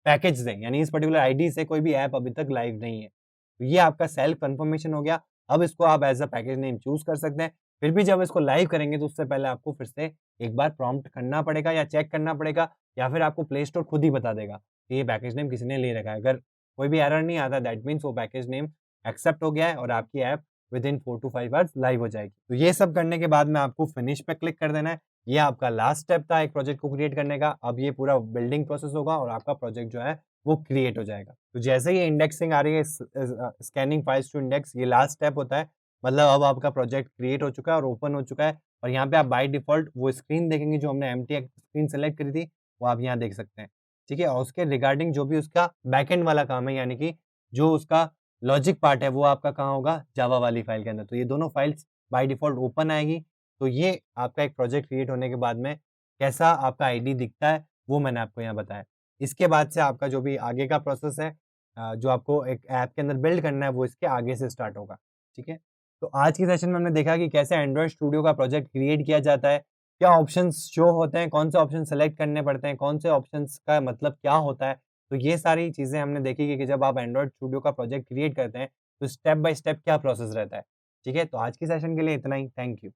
पैकेज से, यानी इस पर्टिकुलर आईडी से कोई भी ऐप अभी तक लाइव नहीं है। तो ये आपका सेल्फ कंफर्मेशन हो गया। अब इसको आप as a package name choose कर सकते हैं। फिर भी जब इसको लाइव करेंगे तो उससे पहले आपको फिर से एक बार प्रॉम्प्ट करना पड़ेगा या चेक करना पड़ेगा, या फिर आपको प्ले स्टोर खुद ही बता देगा कि ये पैकेज नेम किसी ने ले रखा है। अगर कोई भी एरर नहीं आता, दैट मीन्स वो पैकेज नेम एक्सेप्ट हो गया है और आपकी app within 4 to 5 hours live हो जाएगी। तो ये सब करने के बाद में आपको फिनिश पे क्लिक कर देना है। ये आपका लास्ट स्टेप था एक प्रोजेक्ट को क्रिएट करने का। अब ये पूरा बिल्डिंग प्रोसेस होगा और आपका प्रोजेक्ट जो है वो क्रिएट हो जाएगा। तो जैसे ही इंडेक्सिंग आ रही है, स्कैनिंग फाइल्स टू इंडेक्स, ये लास्ट स्टेप होता है। मतलब अब आपका प्रोजेक्ट क्रिएट हो चुका है और ओपन हो चुका है, और यहाँ पे आप बाय डिफ़ॉल्ट वो स्क्रीन देखेंगे जो हमने एम्प्टी स्क्रीन सेलेक्ट करी थी, वो आप यहाँ देख सकते हैं। ठीक है? और उसके रिगार्डिंग जो भी उसका बैकएंड वाला काम है, यानी कि जो उसका लॉजिक पार्ट है, वो आपका कहाँ होगा? जावा वाली फाइल के अंदर। तो ये दोनों फाइल्स बाय डिफ़ॉल्ट ओपन आएगी। तो ये आपका एक प्रोजेक्ट क्रिएट होने के बाद में कैसा आपका आईडी दिखता है, वो मैंने आपको यहाँ बताया। इसके बाद से आपका जो भी आगे का प्रोसेस है जो आपको एक ऐप के अंदर बिल्ड करना है वो इसके आगे से स्टार्ट होगा, ठीक है? तो आज के सेशन में हमने देखा कि कैसे एंड्रॉइड स्टूडियो का प्रोजेक्ट क्रिएट किया जाता है, क्या ऑप्शंस शो होते हैं, कौन से ऑप्शन सेलेक्ट करने पड़ते हैं, कौन से ऑप्शंस का मतलब क्या होता है। तो ये सारी चीज़ें हमने देखी कि जब आप एंड्रॉइड स्टूडियो का प्रोजेक्ट क्रिएट करते हैं, तो स्टेप बाय स्टेप क्या प्रोसेस रहता है, ठीक है? तो आज के सेशन के लिए इतना ही। Thank you.